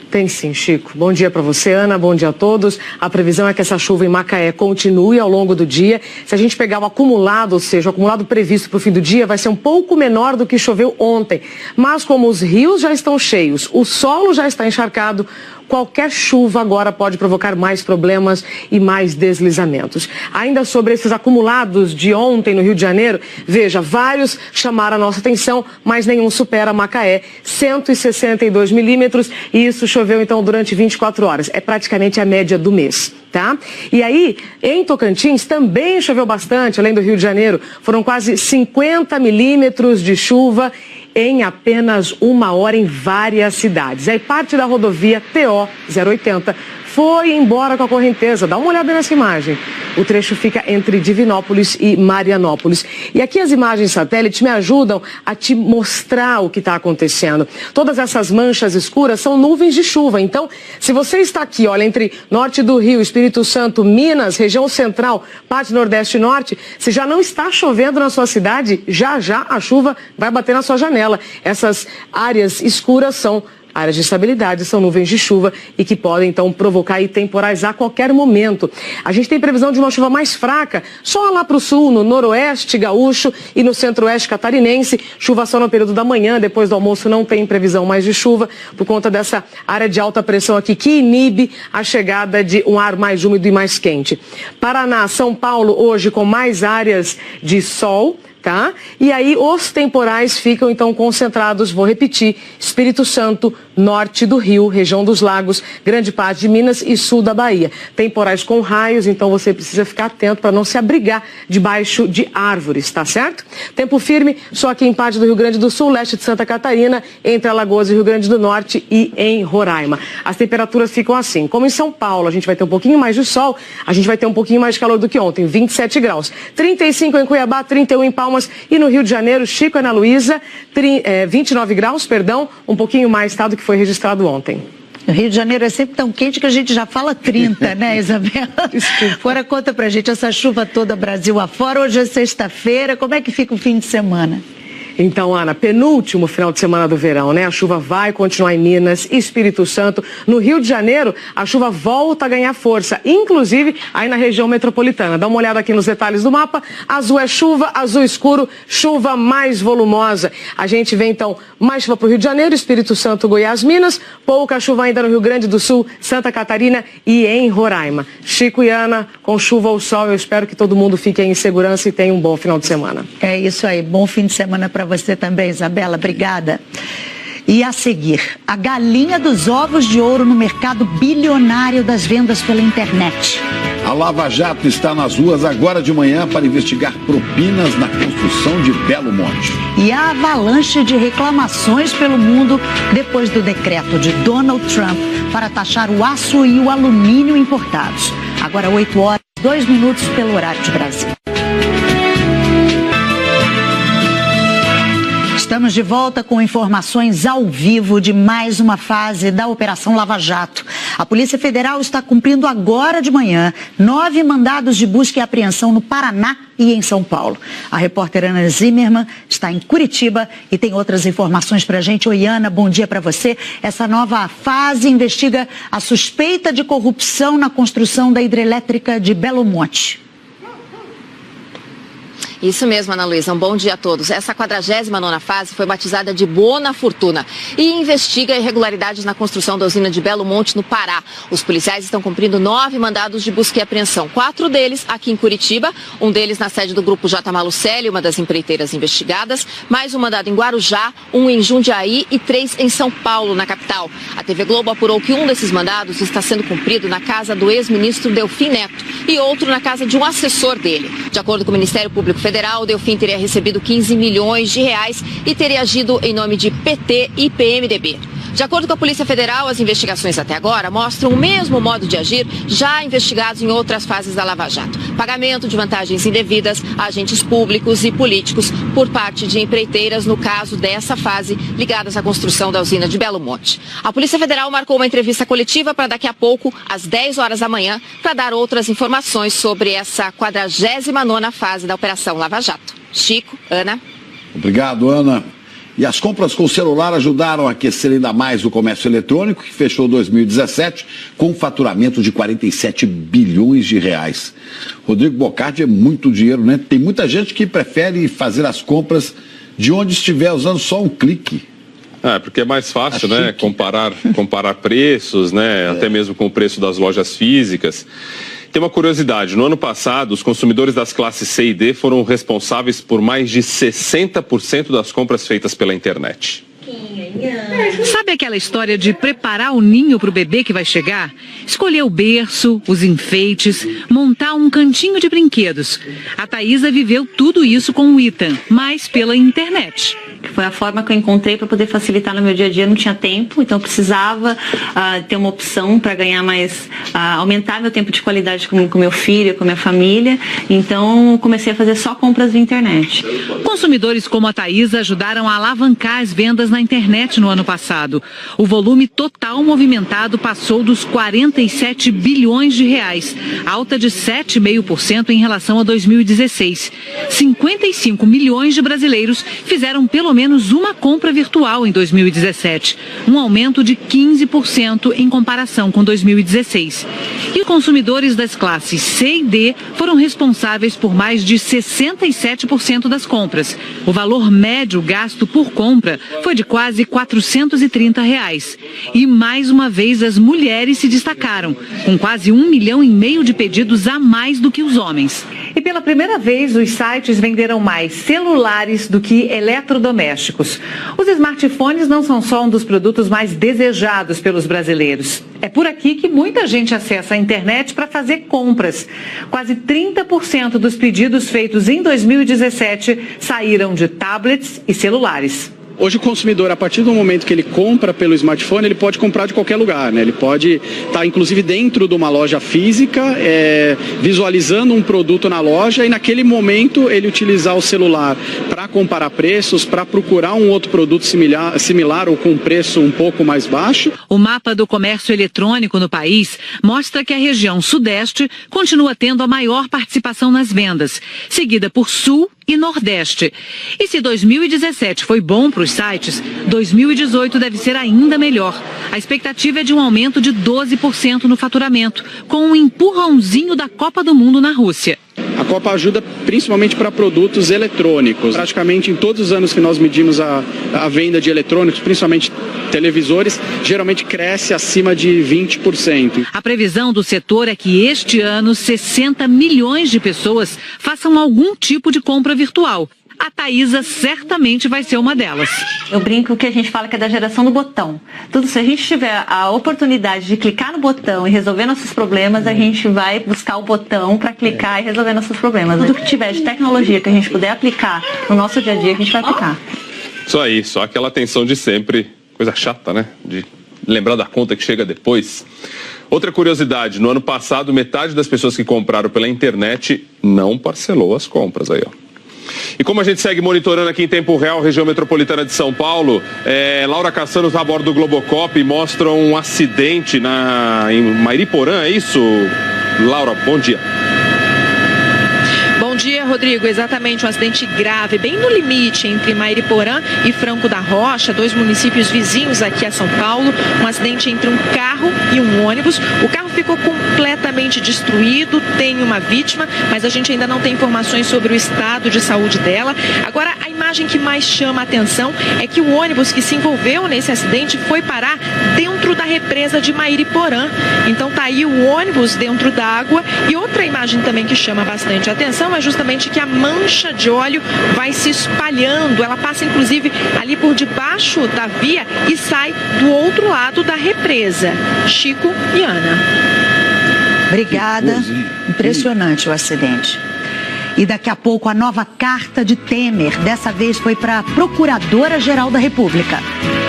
Tem sim, Chico. Bom dia para você, Ana. Bom dia a todos. A previsão é que essa chuva em Macaé continue ao longo do dia. Se a gente pegar o acumulado, ou seja, o acumulado previsto para o fim do dia, vai ser um pouco menor do que choveu ontem. Mas como os rios já estão cheios, o solo já está encharcado, qualquer chuva agora pode provocar mais problemas e mais deslizamentos. Ainda sobre esses acumulados de ontem no Rio de Janeiro, veja, vários chamaram a nossa atenção, mas nenhum supera Macaé, 162 milímetros, e isso choveu então durante 24 horas. É praticamente a média do mês, tá? E aí, em Tocantins também choveu bastante, além do Rio de Janeiro, foram quase 50 milímetros de chuva em apenas 1 hora em várias cidades. Aí parte da rodovia TO 080 foi embora com a correnteza. Dá uma olhada nessa imagem. O trecho fica entre Divinópolis e Marianópolis. E aqui as imagens satélite me ajudam a te mostrar o que está acontecendo. Todas essas manchas escuras são nuvens de chuva. Então, se você está aqui, olha, entre norte do Rio, Espírito Santo, Minas, região central, parte nordeste e norte, se já não está chovendo na sua cidade, já a chuva vai bater na sua janela. Essas áreas escuras são áreas de estabilidade, são nuvens de chuva e que podem, então, provocar aí temporais a qualquer momento. A gente tem previsão de uma chuva mais fraca, só lá para o sul, no noroeste gaúcho e no centro-oeste catarinense. Chuva só no período da manhã, depois do almoço não tem previsão mais de chuva, por conta dessa área de alta pressão aqui, que inibe a chegada de um ar mais úmido e mais quente. Paraná, São Paulo, hoje com mais áreas de sol, tá? E aí os temporais ficam então concentrados, vou repetir, Espírito Santo, norte do Rio, região dos Lagos, grande parte de Minas e sul da Bahia. Temporais com raios, então você precisa ficar atento para não se abrigar debaixo de árvores, tá certo? Tempo firme só aqui em parte do Rio Grande do Sul, leste de Santa Catarina, entre Alagoas e Rio Grande do Norte e em Roraima. As temperaturas ficam assim, como em São Paulo a gente vai ter um pouquinho mais de sol, a gente vai ter um pouquinho mais de calor do que ontem, 27 graus. 35 em Cuiabá, 31 em Palmas e no Rio de Janeiro, Chico e Ana Luísa, 29 graus, um pouquinho mais, tá, do que foi registrado ontem. O Rio de Janeiro é sempre tão quente que a gente já fala 30, né, Isabela? Agora conta pra gente essa chuva toda Brasil afora. Hoje é sexta-feira, como é que fica o fim de semana? Então, Ana, penúltimo final de semana do verão, né? A chuva vai continuar em Minas, Espírito Santo. No Rio de Janeiro, a chuva volta a ganhar força, inclusive aí na região metropolitana. Dá uma olhada aqui nos detalhes do mapa. Azul é chuva, azul escuro, chuva mais volumosa. A gente vê, então, mais chuva para o Rio de Janeiro, Espírito Santo, Goiás, Minas. Pouca chuva ainda no Rio Grande do Sul, Santa Catarina e em Roraima. Chico e Ana, com chuva ou sol, eu espero que todo mundo fique em segurança e tenha um bom final de semana. É isso aí, bom fim de semana para você também, Isabela, obrigada. E a seguir, a galinha dos ovos de ouro no mercado bilionário das vendas pela internet. A Lava Jato está nas ruas agora de manhã para investigar propinas na construção de Belo Monte. E a avalanche de reclamações pelo mundo depois do decreto de Donald Trump para taxar o aço e o alumínio importados. Agora 8 horas, 2 minutos pelo horário de Brasília. Estamos de volta com informações ao vivo de mais uma fase da Operação Lava Jato. A Polícia Federal está cumprindo agora de manhã 9 mandados de busca e apreensão no Paraná e em São Paulo. A repórter Ana Zimmermann está em Curitiba e tem outras informações para a gente. Oi, Ana, bom dia para você. Essa nova fase investiga a suspeita de corrupção na construção da hidrelétrica de Belo Monte. Isso mesmo, Ana Luísa. Um bom dia a todos. Essa 49ª fase foi batizada de Bona Fortuna e investiga irregularidades na construção da usina de Belo Monte, no Pará. Os policiais estão cumprindo 9 mandados de busca e apreensão. 4 deles aqui em Curitiba, um deles na sede do Grupo J. Malucelli, uma das empreiteiras investigadas, mais um mandado em Guarujá, um em Jundiaí e 3 em São Paulo, na capital. A TV Globo apurou que um desses mandados está sendo cumprido na casa do ex-ministro Delfim Neto e outro na casa de um assessor dele. De acordo com o Ministério Público Federal, o Delfim teria recebido 15 milhões de reais e teria agido em nome de PT e PMDB. De acordo com a Polícia Federal, as investigações até agora mostram o mesmo modo de agir já investigados em outras fases da Lava Jato. Pagamento de vantagens indevidas a agentes públicos e políticos por parte de empreiteiras, no caso dessa fase, ligadas à construção da usina de Belo Monte. A Polícia Federal marcou uma entrevista coletiva para daqui a pouco, às 10 horas da manhã, para dar outras informações sobre essa 49ª fase da Operação Lava Jato. Chico, Ana. Obrigado, Ana. E as compras com celular ajudaram a aquecer ainda mais o comércio eletrônico, que fechou 2017 com um faturamento de 47 bilhões de reais. Rodrigo Bocardi, é muito dinheiro, né? Tem muita gente que prefere fazer as compras de onde estiver, usando só um clique. Porque é mais fácil, né? Comparar preços, né? Até mesmo com o preço das lojas físicas. Tem uma curiosidade, no ano passado, os consumidores das classes C e D foram responsáveis por mais de 60% das compras feitas pela internet. Sabe aquela história de preparar o ninho para o bebê que vai chegar? Escolher o berço, os enfeites, montar um cantinho de brinquedos. A Thaísa viveu tudo isso com o Ethan, mas pela internet. Foi a forma que eu encontrei para poder facilitar no meu dia a dia. Não tinha tempo, então eu precisava ter uma opção para ganhar mais, aumentar meu tempo de qualidade com meu filho, com minha família. Então comecei a fazer só compras via internet. Consumidores como a Thaísa ajudaram a alavancar as vendas na internet no ano passado. O volume total movimentado passou dos 47 bilhões de reais, alta de 7,5% em relação a 2016. 55 milhões de brasileiros fizeram pelo menos uma compra virtual em 2017, um aumento de 15% em comparação com 2016. E consumidores das classes C e D foram responsáveis por mais de 67% das compras. O valor médio gasto por compra foi de quase R$430. E mais uma vez as mulheres se destacaram, com quase 1,5 milhão de pedidos a mais do que os homens. E pela primeira vez, os sites venderam mais celulares do que eletrodomésticos. Os smartphones não são só um dos produtos mais desejados pelos brasileiros. É por aqui que muita gente acessa a internet para fazer compras. Quase 30% dos pedidos feitos em 2017 saíram de tablets e celulares. Hoje o consumidor, a partir do momento que ele compra pelo smartphone, ele pode comprar de qualquer lugar, né? Ele pode estar inclusive dentro de uma loja física, visualizando um produto na loja e naquele momento ele utilizar o celular para comparar preços, para procurar um outro produto similar ou com um preço um pouco mais baixo. O mapa do comércio eletrônico no país mostra que a região sudeste continua tendo a maior participação nas vendas, seguida por sul e Nordeste. E se 2017 foi bom para os sites, 2018 deve ser ainda melhor. A expectativa é de um aumento de 12% no faturamento, com um empurrãozinho da Copa do Mundo na Rússia. A Copa ajuda principalmente para produtos eletrônicos. Praticamente em todos os anos que nós medimos a venda de eletrônicos, principalmente televisores, geralmente cresce acima de 20%. A previsão do setor é que este ano 60 milhões de pessoas façam algum tipo de compra virtual. A Thaísa certamente vai ser uma delas. Eu brinco que a gente fala que é da geração do botão. Se a gente tiver a oportunidade de clicar no botão e resolver nossos problemas, a gente vai buscar o botão para clicar e resolver nossos problemas. Tudo que tiver de tecnologia que a gente puder aplicar no nosso dia a dia, a gente vai aplicar. Isso aí, só aquela atenção de sempre. Coisa chata, né? De lembrar da conta que chega depois. Outra curiosidade, no ano passado, metade das pessoas que compraram pela internet não parcelou as compras aí, ó. E como a gente segue monitorando aqui em tempo real a região metropolitana de São Paulo, Laura Caçanos a bordo do Globocop mostra um acidente em Mairiporã, é isso? Laura, bom dia. Bom dia, Rodrigo. Exatamente, um acidente grave, bem no limite entre Mairiporã e Franco da Rocha, 2 municípios vizinhos aqui a São Paulo. Um acidente entre um carro e um ônibus. O carro ficou completamente destruído, tem uma vítima, mas a gente ainda não tem informações sobre o estado de saúde dela. Agora, a imagem que mais chama a atenção é que o ônibus que se envolveu nesse acidente foi parar dentro da represa de Mairiporã. Então tá aí o ônibus dentro d'água. E outra imagem também que chama bastante a atenção é justamente que a mancha de óleo vai se espalhando. Ela passa inclusive ali por debaixo da via e sai do outro lado da represa. Chico e Ana. Obrigada. Impressionante o acidente. E daqui a pouco a nova carta de Temer. Dessa vez foi para a Procuradora-Geral da República.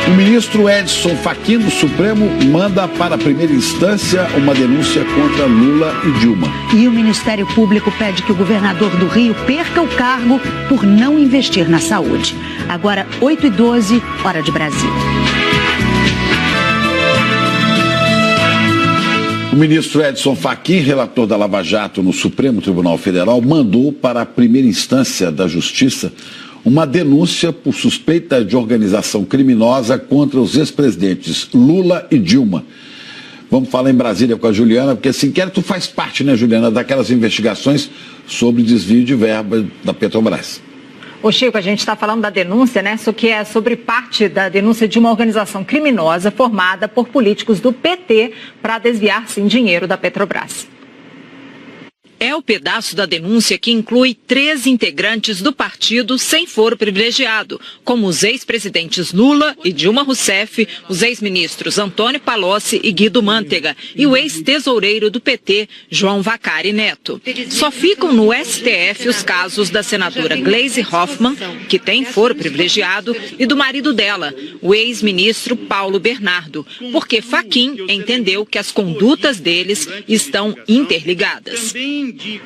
O ministro Edson Fachin do Supremo manda para a primeira instância uma denúncia contra Lula e Dilma. E o Ministério Público pede que o governador do Rio perca o cargo por não investir na saúde. Agora, 8h12, hora de Brasília. O ministro Edson Fachin, relator da Lava Jato no Supremo Tribunal Federal, mandou para a primeira instância da Justiça uma denúncia por suspeita de organização criminosa contra os ex-presidentes Lula e Dilma. Vamos falar em Brasília com a Juliana, porque esse inquérito faz parte, né, Juliana, daquelas investigações sobre desvio de verba da Petrobras. Ô Chico, a gente está falando da denúncia, né? Isso que é sobre parte da denúncia de uma organização criminosa formada por políticos do PT para desviar, sim, dinheiro da Petrobras. É o pedaço da denúncia que inclui 3 integrantes do partido sem foro privilegiado, como os ex-presidentes Lula e Dilma Rousseff, os ex-ministros Antônio Palocci e Guido Mantega e o ex-tesoureiro do PT, João Vacari Neto. Só ficam no STF os casos da senadora Gleisi Hoffmann, que tem foro privilegiado, e do marido dela, o ex-ministro Paulo Bernardo, porque Fachin entendeu que as condutas deles estão interligadas.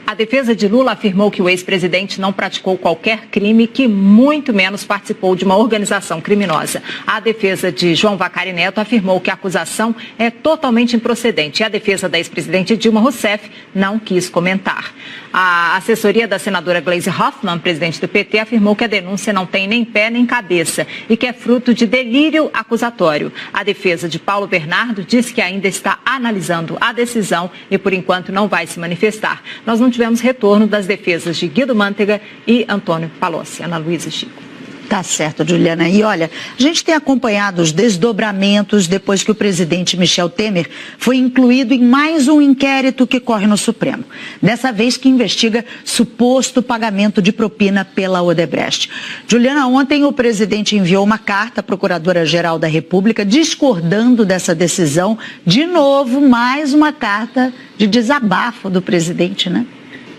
A defesa de Lula afirmou que o ex-presidente não praticou qualquer crime, que muito menos participou de uma organização criminosa. A defesa de João Vacari Neto afirmou que a acusação é totalmente improcedente. E a defesa da ex-presidente Dilma Rousseff não quis comentar. A assessoria da senadora Gleisi Hoffmann, presidente do PT, afirmou que a denúncia não tem nem pé nem cabeça e que é fruto de delírio acusatório. A defesa de Paulo Bernardo disse que ainda está analisando a decisão e, por enquanto, não vai se manifestar. Nós não tivemos retorno das defesas de Guido Mantega e Antônio Palocci. Ana Luísa, Chico. Tá certo, Juliana. E olha, a gente tem acompanhado os desdobramentos depois que o presidente Michel Temer foi incluído em mais um inquérito que corre no Supremo. Dessa vez que investiga suposto pagamento de propina pela Odebrecht. Juliana, ontem o presidente enviou uma carta à Procuradora-Geral da República discordando dessa decisão. De novo, mais uma carta de desabafo do presidente, né?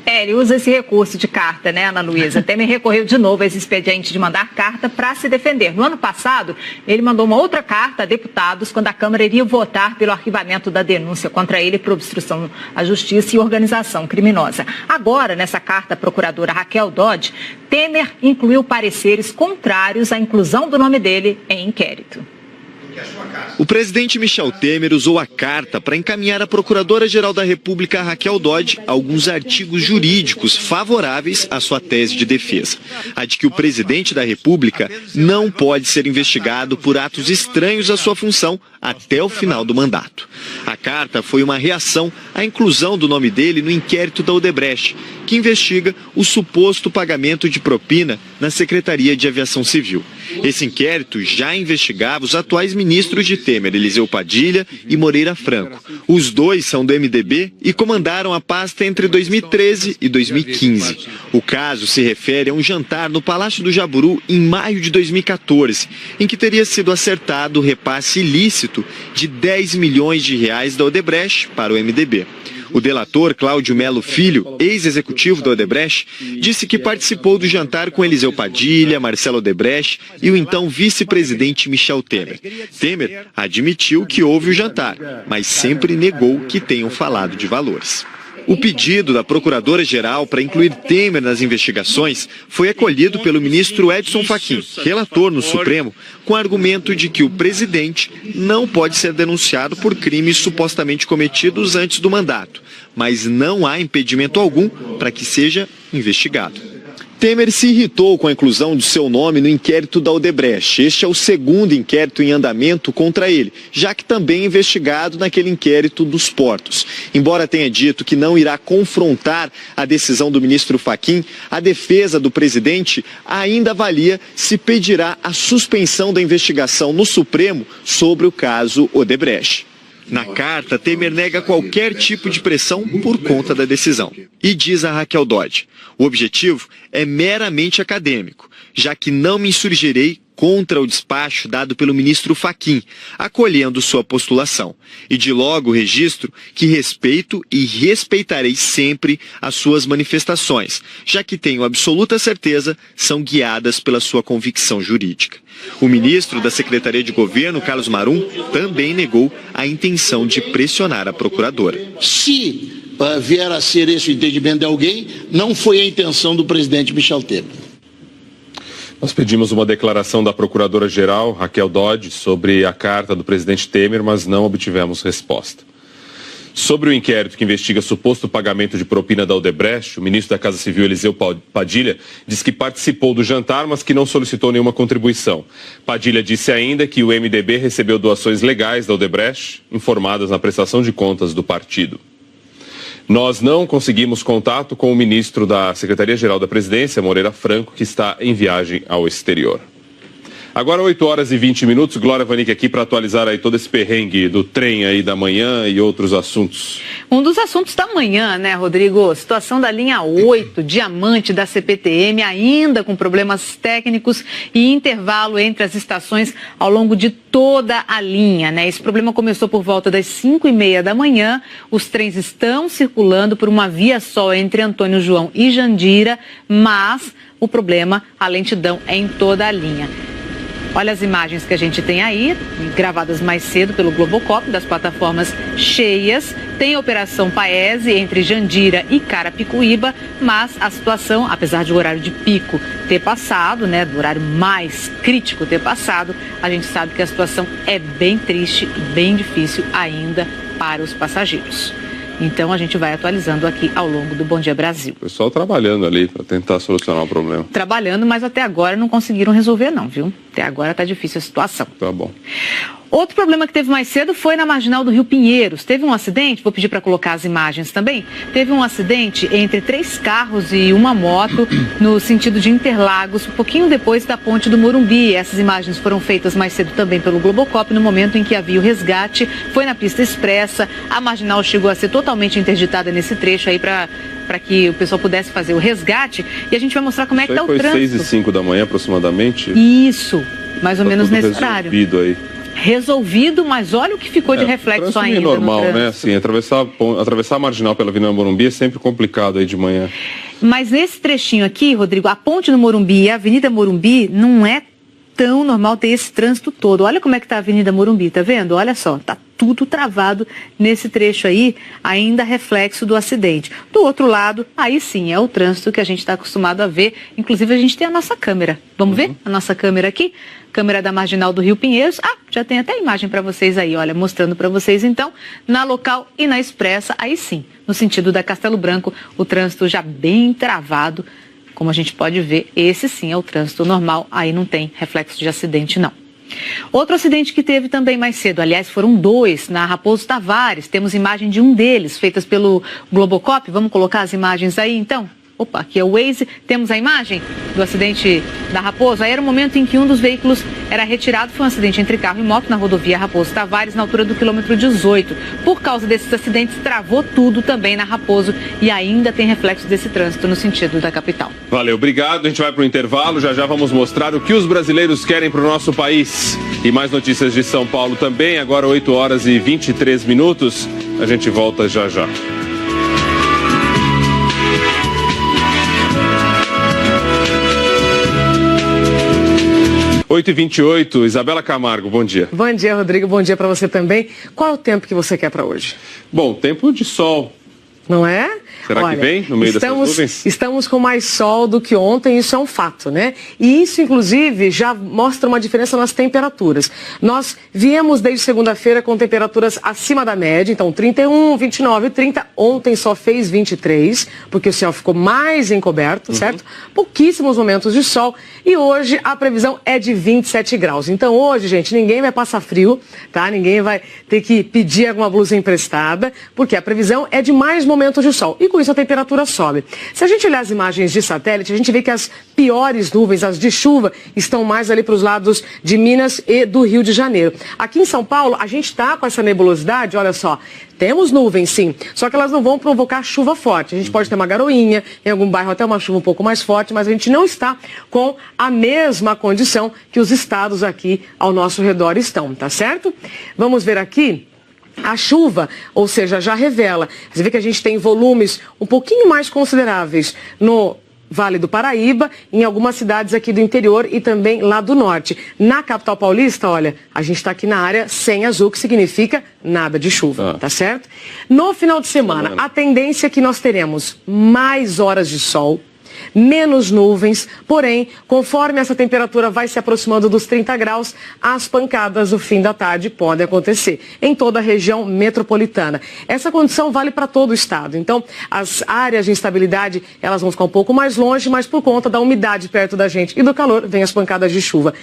Ele usa esse recurso de carta, né, Ana Luísa? Temer recorreu de novo a esse expediente de mandar carta para se defender. No ano passado, ele mandou uma outra carta a deputados quando a Câmara iria votar pelo arquivamento da denúncia contra ele por obstrução à justiça e organização criminosa. Agora, nessa carta à procuradora Raquel Dodge, Temer incluiu pareceres contrários à inclusão do nome dele em inquérito. O presidente Michel Temer usou a carta para encaminhar à Procuradora-Geral da República, Raquel Dodge, alguns artigos jurídicos favoráveis à sua tese de defesa. A de que o presidente da República não pode ser investigado por atos estranhos à sua função até o final do mandato. A carta foi uma reação à inclusão do nome dele no inquérito da Odebrecht, que investiga o suposto pagamento de propina na Secretaria de Aviação Civil. Esse inquérito já investigava os atuais ministros de Temer, Eliseu Padilha e Moreira Franco. Os dois são do MDB e comandaram a pasta entre 2013 e 2015. O caso se refere a um jantar no Palácio do Jaburu em maio de 2014, em que teria sido acertado o repasse ilícito de 10 milhões de reais da Odebrecht para o MDB. O delator Cláudio Melo Filho, ex-executivo da Odebrecht, disse que participou do jantar com Eliseu Padilha, Marcelo Odebrecht e o então vice-presidente Michel Temer. Temer admitiu que houve o jantar, mas sempre negou que tenham falado de valores. O pedido da Procuradora-Geral para incluir Temer nas investigações foi acolhido pelo ministro Edson Fachin, relator no Supremo, com o argumento de que o presidente não pode ser denunciado por crimes supostamente cometidos antes do mandato, mas não há impedimento algum para que seja investigado. Temer se irritou com a inclusão de seu nome no inquérito da Odebrecht. Este é o segundo inquérito em andamento contra ele, já que também é investigado naquele inquérito dos portos. Embora tenha dito que não irá confrontar a decisão do ministro Fachin, a defesa do presidente ainda avalia se pedirá a suspensão da investigação no Supremo sobre o caso Odebrecht. Na carta, Temer nega qualquer tipo de pressão por conta da decisão. E diz a Raquel Dodge: o objetivo é meramente acadêmico, já que não me insurgirei contra o despacho dado pelo ministro Fachin, acolhendo sua postulação. E de logo registro que respeito e respeitarei sempre as suas manifestações, já que tenho absoluta certeza são guiadas pela sua convicção jurídica. O ministro da Secretaria de Governo, Carlos Marum, também negou a intenção de pressionar a procuradora. Se vier a ser esse o entendimento de alguém, não foi a intenção do presidente Michel Temer. Nós pedimos uma declaração da Procuradora-Geral, Raquel Dodge, sobre a carta do presidente Temer, mas não obtivemos resposta. Sobre o inquérito que investiga suposto pagamento de propina da Odebrecht, o ministro da Casa Civil, Eliseu Padilha, diz que participou do jantar, mas que não solicitou nenhuma contribuição. Padilha disse ainda que o MDB recebeu doações legais da Odebrecht, informadas na prestação de contas do partido. Nós não conseguimos contato com o ministro da Secretaria-Geral da Presidência, Moreira Franco, que está em viagem ao exterior. Agora 8 horas e 20 minutos, Glória Vanik aqui para atualizar aí todo esse perrengue do trem aí da manhã e outros assuntos. Um dos assuntos da manhã, né, Rodrigo? Situação da linha 8, Diamante da CPTM, ainda com problemas técnicos e intervalo entre as estações ao longo de toda a linha, né? Esse problema começou por volta das 5h30 da manhã, os trens estão circulando por uma via só entre Antônio João e Jandira, mas o problema, a lentidão é em toda a linha. Olha as imagens que a gente tem aí, gravadas mais cedo pelo Globocop, das plataformas cheias. Tem a Operação Paese entre Jandira e Carapicuíba, mas a situação, apesar de o horário de pico ter passado, né, do horário mais crítico ter passado, a gente sabe que a situação é bem triste e bem difícil ainda para os passageiros. Então a gente vai atualizando aqui ao longo do Bom Dia Brasil. O pessoal trabalhando ali para tentar solucionar o problema. Trabalhando, mas até agora não conseguiram resolver não, viu? Até agora está difícil a situação. Tá bom. Outro problema que teve mais cedo foi na marginal do Rio Pinheiros. Teve um acidente, vou pedir para colocar as imagens também. Teve um acidente entre 3 carros e uma moto no sentido de Interlagos, um pouquinho depois da ponte do Morumbi. Essas imagens foram feitas mais cedo também pelo Globocop, no momento em que havia o resgate. Foi na pista expressa, a marginal chegou a ser totalmente interditada nesse trecho aí para que o pessoal pudesse fazer o resgate. E a gente vai mostrar como é que está o trânsito. Foi 6h05 da manhã aproximadamente? Isso, mais ou menos nesse horário. Aí. Resolvido, mas olha o que ficou de reflexo ainda. Normal, né? Assim, atravessar a marginal pela Avenida Morumbi é sempre complicado aí de manhã. Mas nesse trechinho aqui, Rodrigo, a ponte do Morumbi e a Avenida Morumbi não é tão normal ter esse trânsito todo. Olha como é que está a Avenida Morumbi, tá vendo? Olha só, tá tudo travado nesse trecho aí, ainda reflexo do acidente. Do outro lado, aí sim, é o trânsito que a gente está acostumado a ver. Inclusive, a gente tem a nossa câmera. Vamos ver a nossa câmera aqui? Câmera da Marginal do Rio Pinheiros. Ah, já tem até imagem para vocês aí, olha, mostrando para vocês então, na Local e na Expressa, aí sim, no sentido da Castelo Branco, o trânsito já bem travado. Como a gente pode ver, esse sim é o trânsito normal, aí não tem reflexo de acidente não. Outro acidente que teve também mais cedo, aliás foram 2, na Raposo Tavares, temos imagem de um deles, feitas pelo Globocop, vamos colocar as imagens aí então? Opa, aqui é o Waze, temos a imagem do acidente da Raposo. Aí era o momento em que um dos veículos era retirado, foi um acidente entre carro e moto na rodovia Raposo Tavares, na altura do quilômetro 18. Por causa desses acidentes, travou tudo também na Raposo e ainda tem reflexo desse trânsito no sentido da capital. Valeu, obrigado. A gente vai para o intervalo, já vamos mostrar o que os brasileiros querem para o nosso país. E mais notícias de São Paulo também, agora 8 horas e 23 minutos. A gente volta já. 8h28, Isabela Camargo, bom dia. Bom dia, Rodrigo, bom dia para você também. Qual é o tempo que você quer para hoje? Bom, tempo de sol. Não é? Será que vem no meio dessas nuvens? Estamos com mais sol do que ontem, isso é um fato, né? E isso, inclusive, já mostra uma diferença nas temperaturas. Nós viemos desde segunda-feira com temperaturas acima da média, então 31, 29, 30. Ontem só fez 23, porque o céu ficou mais encoberto, certo? Pouquíssimos momentos de sol. E hoje a previsão é de 27 graus. Então hoje, gente, ninguém vai passar frio, tá? Ninguém vai ter que pedir alguma blusa emprestada, porque a previsão é de mais momentos de sol. E com isso a temperatura sobe. Se a gente olhar as imagens de satélite, a gente vê que as piores nuvens, as de chuva, estão mais ali para os lados de Minas e do Rio de Janeiro. Aqui em São Paulo, a gente está com essa nebulosidade, olha só, temos nuvens sim, só que elas não vão provocar chuva forte. A gente pode ter uma garoinha, em algum bairro até uma chuva um pouco mais forte, mas a gente não está com a mesma condição que os estados aqui ao nosso redor estão, tá certo? Vamos ver aqui. A chuva, ou seja, já revela. Você vê que a gente tem volumes um pouquinho mais consideráveis no Vale do Paraíba, em algumas cidades aqui do interior e também lá do norte. Na capital paulista, olha, a gente está aqui na área sem azul, que significa nada de chuva, tá certo? No final de semana, a tendência é que nós teremos mais horas de sol, menos nuvens, porém, conforme essa temperatura vai se aproximando dos 30 graus, as pancadas no fim da tarde podem acontecer em toda a região metropolitana. Essa condição vale para todo o estado. Então, as áreas de instabilidade, elas vão ficar um pouco mais longe, mas por conta da umidade perto da gente e do calor, vem as pancadas de chuva.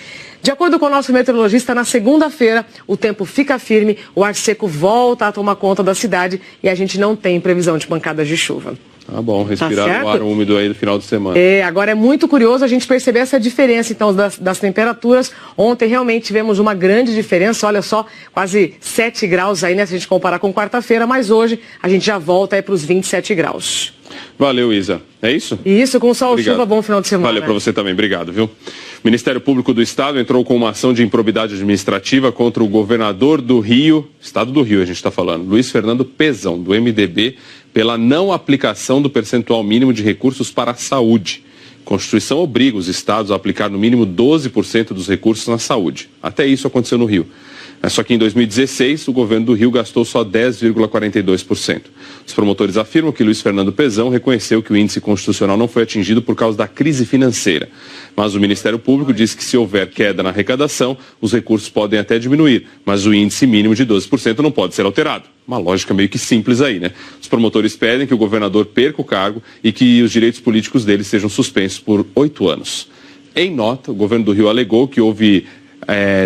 De acordo com o nosso meteorologista, na segunda-feira o tempo fica firme, o ar seco volta a tomar conta da cidade e a gente não tem previsão de pancadas de chuva. Tá bom, respirar o ar úmido aí no final de semana. Agora é muito curioso a gente perceber essa diferença, então, das temperaturas. Ontem realmente tivemos uma grande diferença, olha só, quase 7 graus aí, né, se a gente comparar com quarta-feira, mas hoje a gente já volta aí para os 27 graus. Valeu, Isa. É isso? Isso, com sol, chuva, bom final de semana. Valeu para você também, obrigado, viu? O Ministério Público do Estado entrou com uma ação de improbidade administrativa contra o governador do Rio, Estado do Rio a gente está falando, Luiz Fernando Pezão, do MDB, pela não aplicação do percentual mínimo de recursos para a saúde. A Constituição obriga os estados a aplicar no mínimo 12% dos recursos na saúde. Até isso aconteceu no Rio. Só que em 2016, o governo do Rio gastou só 10,42%. Os promotores afirmam que Luiz Fernando Pezão reconheceu que o índice constitucional não foi atingido por causa da crise financeira. Mas o Ministério Público diz que se houver queda na arrecadação, os recursos podem até diminuir, mas o índice mínimo de 12% não pode ser alterado. Uma lógica meio que simples aí, né? Os promotores pedem que o governador perca o cargo e que os direitos políticos dele sejam suspensos por 8 anos. Em nota, o governo do Rio alegou que houve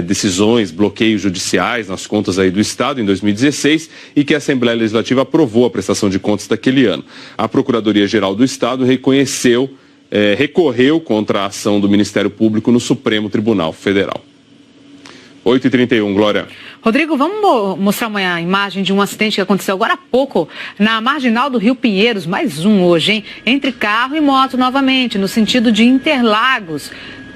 decisões, bloqueios judiciais nas contas aí do Estado em 2016 e que a Assembleia Legislativa aprovou a prestação de contas daquele ano. A Procuradoria-Geral do Estado recorreu contra a ação do Ministério Público no Supremo Tribunal Federal. 8h31, Glória. Rodrigo, vamos mostrar uma imagem de um acidente que aconteceu agora há pouco na marginal do Rio Pinheiros, mais um hoje, hein? Entre carro e moto novamente, no sentido de Interlagos.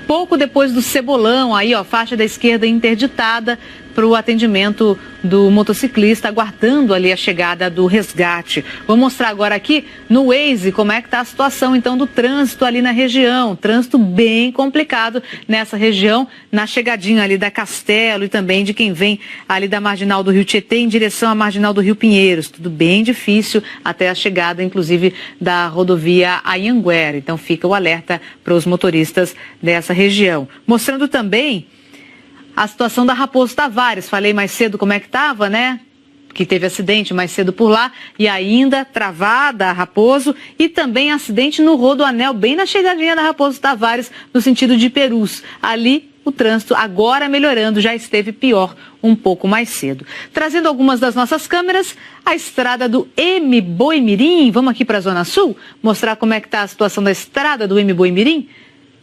Pouco depois do Cebolão, aí ó, faixa da esquerda interditada para o atendimento do motociclista, aguardando ali a chegada do resgate. Vou mostrar agora aqui no Waze como é que está a situação então do trânsito ali na região. Trânsito bem complicado nessa região, na chegadinha ali da Castelo e também de quem vem ali da marginal do Rio Tietê em direção à marginal do Rio Pinheiros. Tudo bem difícil até a chegada, inclusive, da rodovia Anhanguera. Então fica o alerta para os motoristas dessa região. Mostrando também a situação da Raposo Tavares. Falei mais cedo como é que estava, né? Que teve acidente mais cedo por lá e ainda travada a Raposo e também acidente no Rodoanel, bem na chegadinha da Raposo Tavares, no sentido de Perus. Ali o trânsito agora melhorando, já esteve pior um pouco mais cedo. Trazendo algumas das nossas câmeras, a estrada do Mboimirim. Vamos aqui para a Zona Sul, mostrar como é que está a situação da estrada do Mboimirim,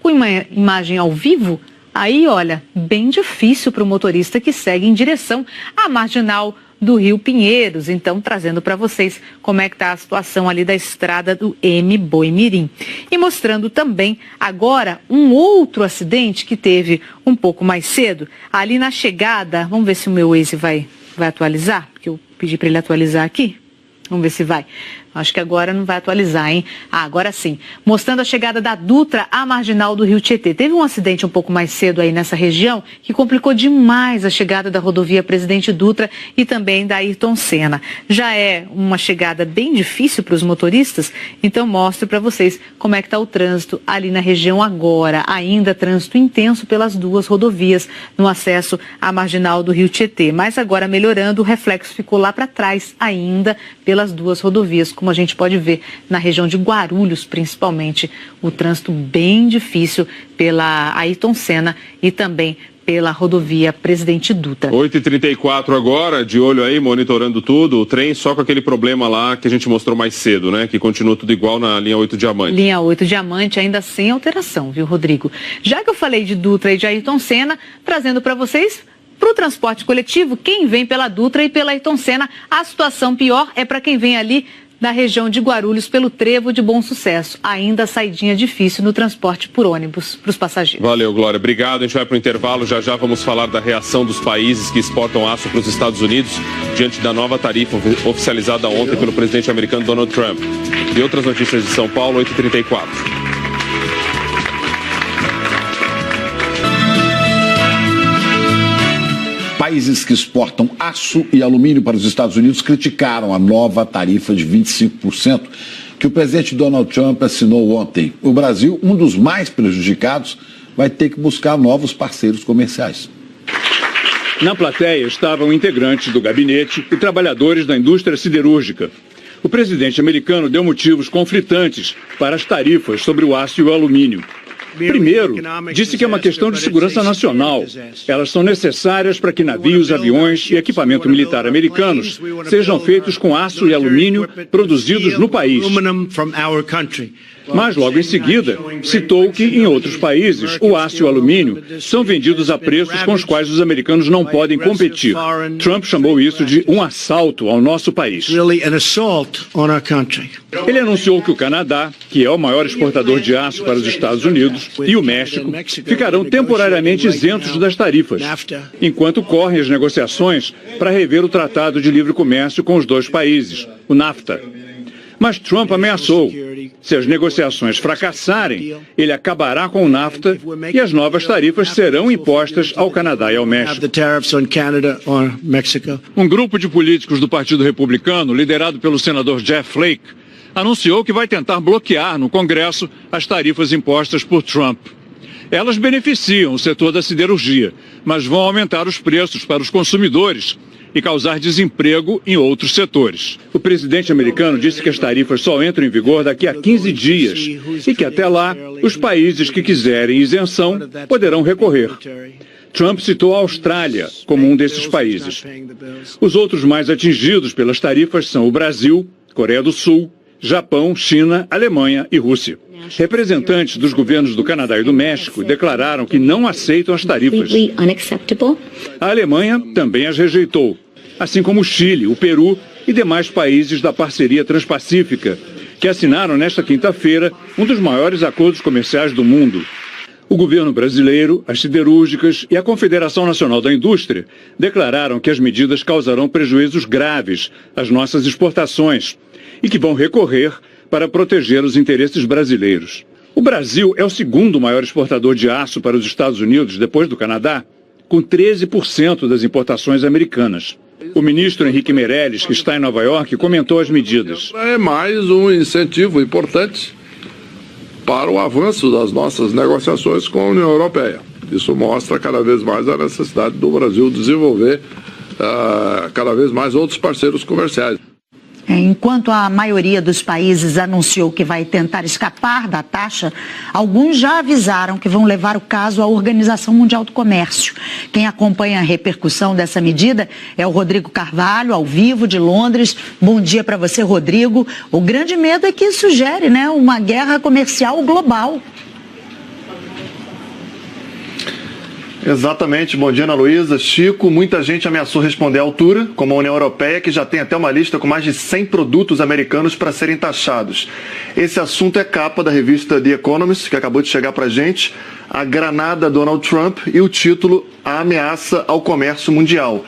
com uma imagem ao vivo. Aí, olha, bem difícil para o motorista que segue em direção à marginal do Rio Pinheiros. Então, trazendo para vocês como é que está a situação ali da estrada do Mboimirim. E mostrando também agora um outro acidente que teve um pouco mais cedo, ali na chegada. Vamos ver se o meu Waze vai atualizar, porque eu pedi para ele atualizar aqui. Vamos ver se vai. Acho que agora não vai atualizar, hein? Agora sim. Mostrando a chegada da Dutra à marginal do Rio Tietê. Teve um acidente um pouco mais cedo aí nessa região que complicou demais a chegada da rodovia Presidente Dutra e também da Ayrton Senna. Já é uma chegada bem difícil para os motoristas, então mostro para vocês como é que está o trânsito ali na região agora. Ainda trânsito intenso pelas duas rodovias no acesso à marginal do Rio Tietê. Mas agora melhorando, o reflexo ficou lá para trás ainda pelas duas rodovias, como a gente pode ver na região de Guarulhos, principalmente, o trânsito bem difícil pela Ayrton Senna e também pela rodovia Presidente Dutra. 8h34 agora, de olho aí, monitorando tudo, o trem só com aquele problema lá que a gente mostrou mais cedo, né? Que continua tudo igual na linha 8 Diamante. Linha 8 Diamante ainda sem alteração, viu, Rodrigo? Já que eu falei de Dutra e de Ayrton Senna, trazendo para vocês, para o transporte coletivo, quem vem pela Dutra e pela Ayrton Senna, a situação pior é para quem vem ali na região de Guarulhos pelo Trevo de Bom Sucesso. Ainda saidinha difícil no transporte por ônibus para os passageiros. Valeu, Glória. Obrigado. A gente vai para o intervalo. Já já vamos falar da reação dos países que exportam aço para os Estados Unidos diante da nova tarifa oficializada ontem pelo presidente americano Donald Trump. E outras notícias de São Paulo, 8h34. Países que exportam aço e alumínio para os Estados Unidos criticaram a nova tarifa de 25% que o presidente Donald Trump assinou ontem. O Brasil, um dos mais prejudicados, vai ter que buscar novos parceiros comerciais. Na plateia estavam integrantes do gabinete e trabalhadores da indústria siderúrgica. O presidente americano deu motivos conflitantes para as tarifas sobre o aço e o alumínio. Primeiro, disse que é uma questão de segurança nacional. Elas são necessárias para que navios, aviões e equipamento militar americanos sejam feitos com aço e alumínio produzidos no país. Mas, logo em seguida, citou que, em outros países, o aço e o alumínio são vendidos a preços com os quais os americanos não podem competir. Trump chamou isso de um assalto ao nosso país. Ele anunciou que o Canadá, que é o maior exportador de aço para os Estados Unidos, e o México ficarão temporariamente isentos das tarifas, enquanto correm as negociações para rever o Tratado de Livre Comércio com os dois países, o NAFTA. Mas Trump ameaçou. Se as negociações fracassarem, ele acabará com o NAFTA e as novas tarifas serão impostas ao Canadá e ao México. Um grupo de políticos do Partido Republicano, liderado pelo senador Jeff Flake, anunciou que vai tentar bloquear no Congresso as tarifas impostas por Trump. Elas beneficiam o setor da siderurgia, mas vão aumentar os preços para os consumidores e causar desemprego em outros setores. O presidente americano disse que as tarifas só entram em vigor daqui a 15 dias e que até lá os países que quiserem isenção poderão recorrer. Trump citou a Austrália como um desses países. Os outros mais atingidos pelas tarifas são o Brasil, Coreia do Sul, Japão, China, Alemanha e Rússia. Representantes dos governos do Canadá e do México declararam que não aceitam as tarifas. A Alemanha também as rejeitou, assim como o Chile, o Peru e demais países da parceria transpacífica, que assinaram nesta quinta-feira um dos maiores acordos comerciais do mundo. O governo brasileiro, as siderúrgicas e a Confederação Nacional da Indústria declararam que as medidas causarão prejuízos graves às nossas exportações e que vão recorrer para proteger os interesses brasileiros. O Brasil é o segundo maior exportador de aço para os Estados Unidos, depois do Canadá, com 13% das importações americanas. O ministro Henrique Meirelles, que está em Nova York, comentou as medidas. É mais um incentivo importante para o avanço das nossas negociações com a União Europeia. Isso mostra cada vez mais a necessidade do Brasil desenvolver cada vez mais outros parceiros comerciais. Enquanto a maioria dos países anunciou que vai tentar escapar da taxa, alguns já avisaram que vão levar o caso à Organização Mundial do Comércio. Quem acompanha a repercussão dessa medida é o Rodrigo Carvalho, ao vivo de Londres. Bom dia para você, Rodrigo. O grande medo é que isso gere, uma guerra comercial global. Exatamente. Bom dia, Ana Luísa. Chico, muita gente ameaçou responder à altura, como a União Europeia, que já tem até uma lista com mais de 100 produtos americanos para serem taxados. Esse assunto é capa da revista The Economist, que acabou de chegar para a gente, a granada Donald Trump e o título A Ameaça ao Comércio Mundial.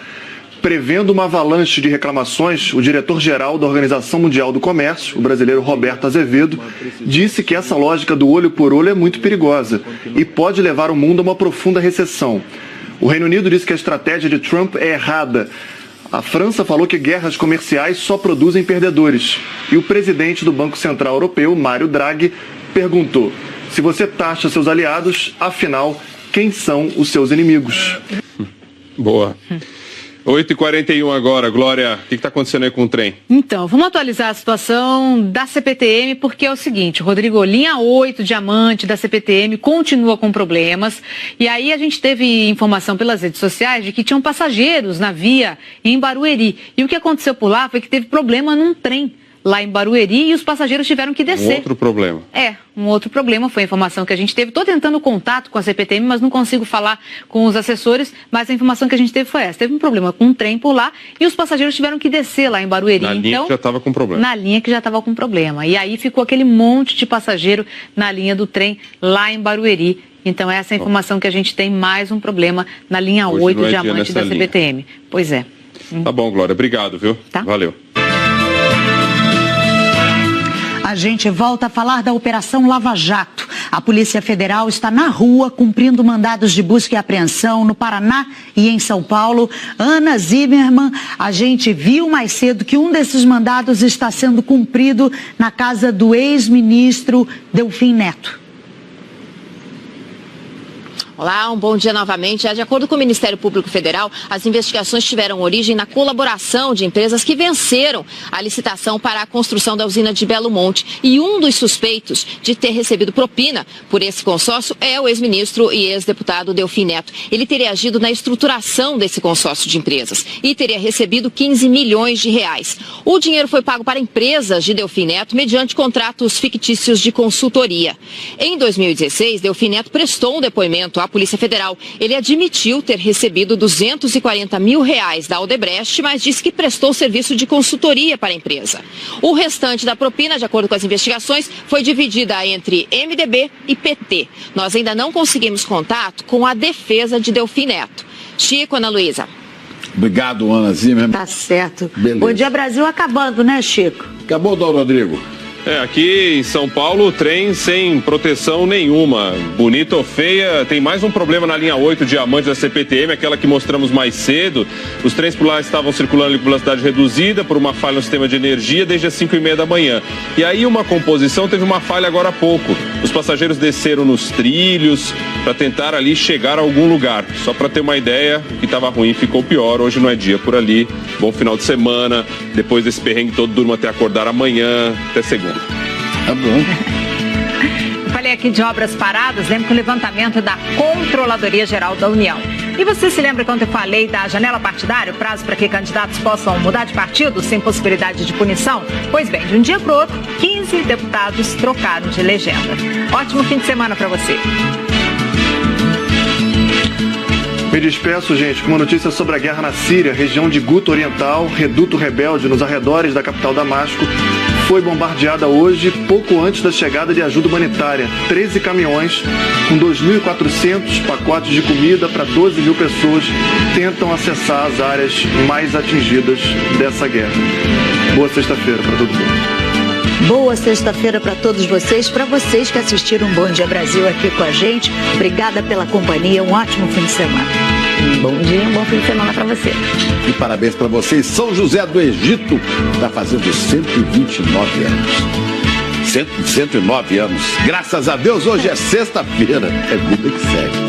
Prevendo uma avalanche de reclamações, o diretor-geral da Organização Mundial do Comércio, o brasileiro Roberto Azevedo, disse que essa lógica do olho por olho é muito perigosa e pode levar o mundo a uma profunda recessão. O Reino Unido disse que a estratégia de Trump é errada. A França falou que guerras comerciais só produzem perdedores. E o presidente do Banco Central Europeu, Mário Draghi, perguntou: se você taxa seus aliados, afinal, quem são os seus inimigos? Boa. 8h41 agora, Glória, o que está acontecendo aí com o trem? Então, vamos atualizar a situação da CPTM, porque é o seguinte, Rodrigo, linha 8, diamante da CPTM, continua com problemas, e aí a gente teve informação pelas redes sociais de que tinham passageiros na via em Barueri, e o que aconteceu por lá foi que teve problema num trem lá em Barueri e os passageiros tiveram que descer. Um outro problema. Um outro problema foi a informação que a gente teve. Estou tentando contato com a CPTM, mas não consigo falar com os assessores, mas a informação que a gente teve foi essa. Teve um problema com um trem por lá e os passageiros tiveram que descer lá em Barueri. Na linha que já estava com problema. Na linha que já estava com problema. E aí ficou aquele monte de passageiro na linha do trem lá em Barueri. Então essa é a informação que a gente tem, mais um problema na linha 8, diamante da CPTM. Pois é. Tá bom, Glória. Obrigado, viu? Tá. Valeu. A gente volta a falar da Operação Lava Jato. A Polícia Federal está na rua cumprindo mandados de busca e apreensão no Paraná e em São Paulo. Ana Zimmermann, a gente viu mais cedo que um desses mandados está sendo cumprido na casa do ex-ministro Delfim Neto. Olá, um bom dia novamente. De acordo com o Ministério Público Federal, as investigações tiveram origem na colaboração de empresas que venceram a licitação para a construção da usina de Belo Monte. E um dos suspeitos de ter recebido propina por esse consórcio é o ex-ministro e ex-deputado Delfim Neto. Ele teria agido na estruturação desse consórcio de empresas e teria recebido 15 milhões de reais. O dinheiro foi pago para empresas de Delfim Neto mediante contratos fictícios de consultoria. Em 2016, Delfim Neto prestou um depoimento à Polícia Federal. Ele admitiu ter recebido 240 mil reais da Odebrecht, mas disse que prestou serviço de consultoria para a empresa. O restante da propina, de acordo com as investigações, foi dividida entre MDB e PT. Nós ainda não conseguimos contato com a defesa de Delfim Neto. Chico, Ana Luísa. Obrigado, Ana Zimmermann. Tá certo. Beleza. Bom Dia Brasil acabando, né, Chico? Acabou, Dom Rodrigo. Aqui em São Paulo, trem sem proteção nenhuma. Bonita ou feia, tem mais um problema na linha 8 Diamante da CPTM, aquela que mostramos mais cedo. Os trens por lá estavam circulando em velocidade reduzida por uma falha no sistema de energia desde as 5h30 da manhã. E aí uma composição teve uma falha agora há pouco. Os passageiros desceram nos trilhos para tentar ali chegar a algum lugar. Só para ter uma ideia, o que estava ruim ficou pior. Hoje não é dia por ali. Bom final de semana. Depois desse perrengue todo, durma até acordar amanhã, até segunda. Tá bom. Falei aqui de obras paradas, lembro que o levantamento da Controladoria Geral da União. E você se lembra quando eu falei da janela partidária, o prazo para que candidatos possam mudar de partido sem possibilidade de punição? Pois bem, de um dia para o outro, 15 deputados trocaram de legenda. Ótimo fim de semana para você. Me despeço, gente, com uma notícia sobre a guerra na Síria, região de Guta Oriental, reduto rebelde nos arredores da capital Damasco, foi bombardeada hoje, pouco antes da chegada de ajuda humanitária. 13 caminhões com 2.400 pacotes de comida para 12 mil pessoas tentam acessar as áreas mais atingidas dessa guerra. Boa sexta-feira para todo mundo. Boa sexta-feira para todos vocês, para vocês que assistiram Bom Dia Brasil aqui com a gente. Obrigada pela companhia, um ótimo fim de semana. Um bom dia, um bom fim de semana para você. E parabéns para vocês. São José do Egito está fazendo 129 anos. 109 anos. Graças a Deus, hoje é sexta-feira. É vida que segue.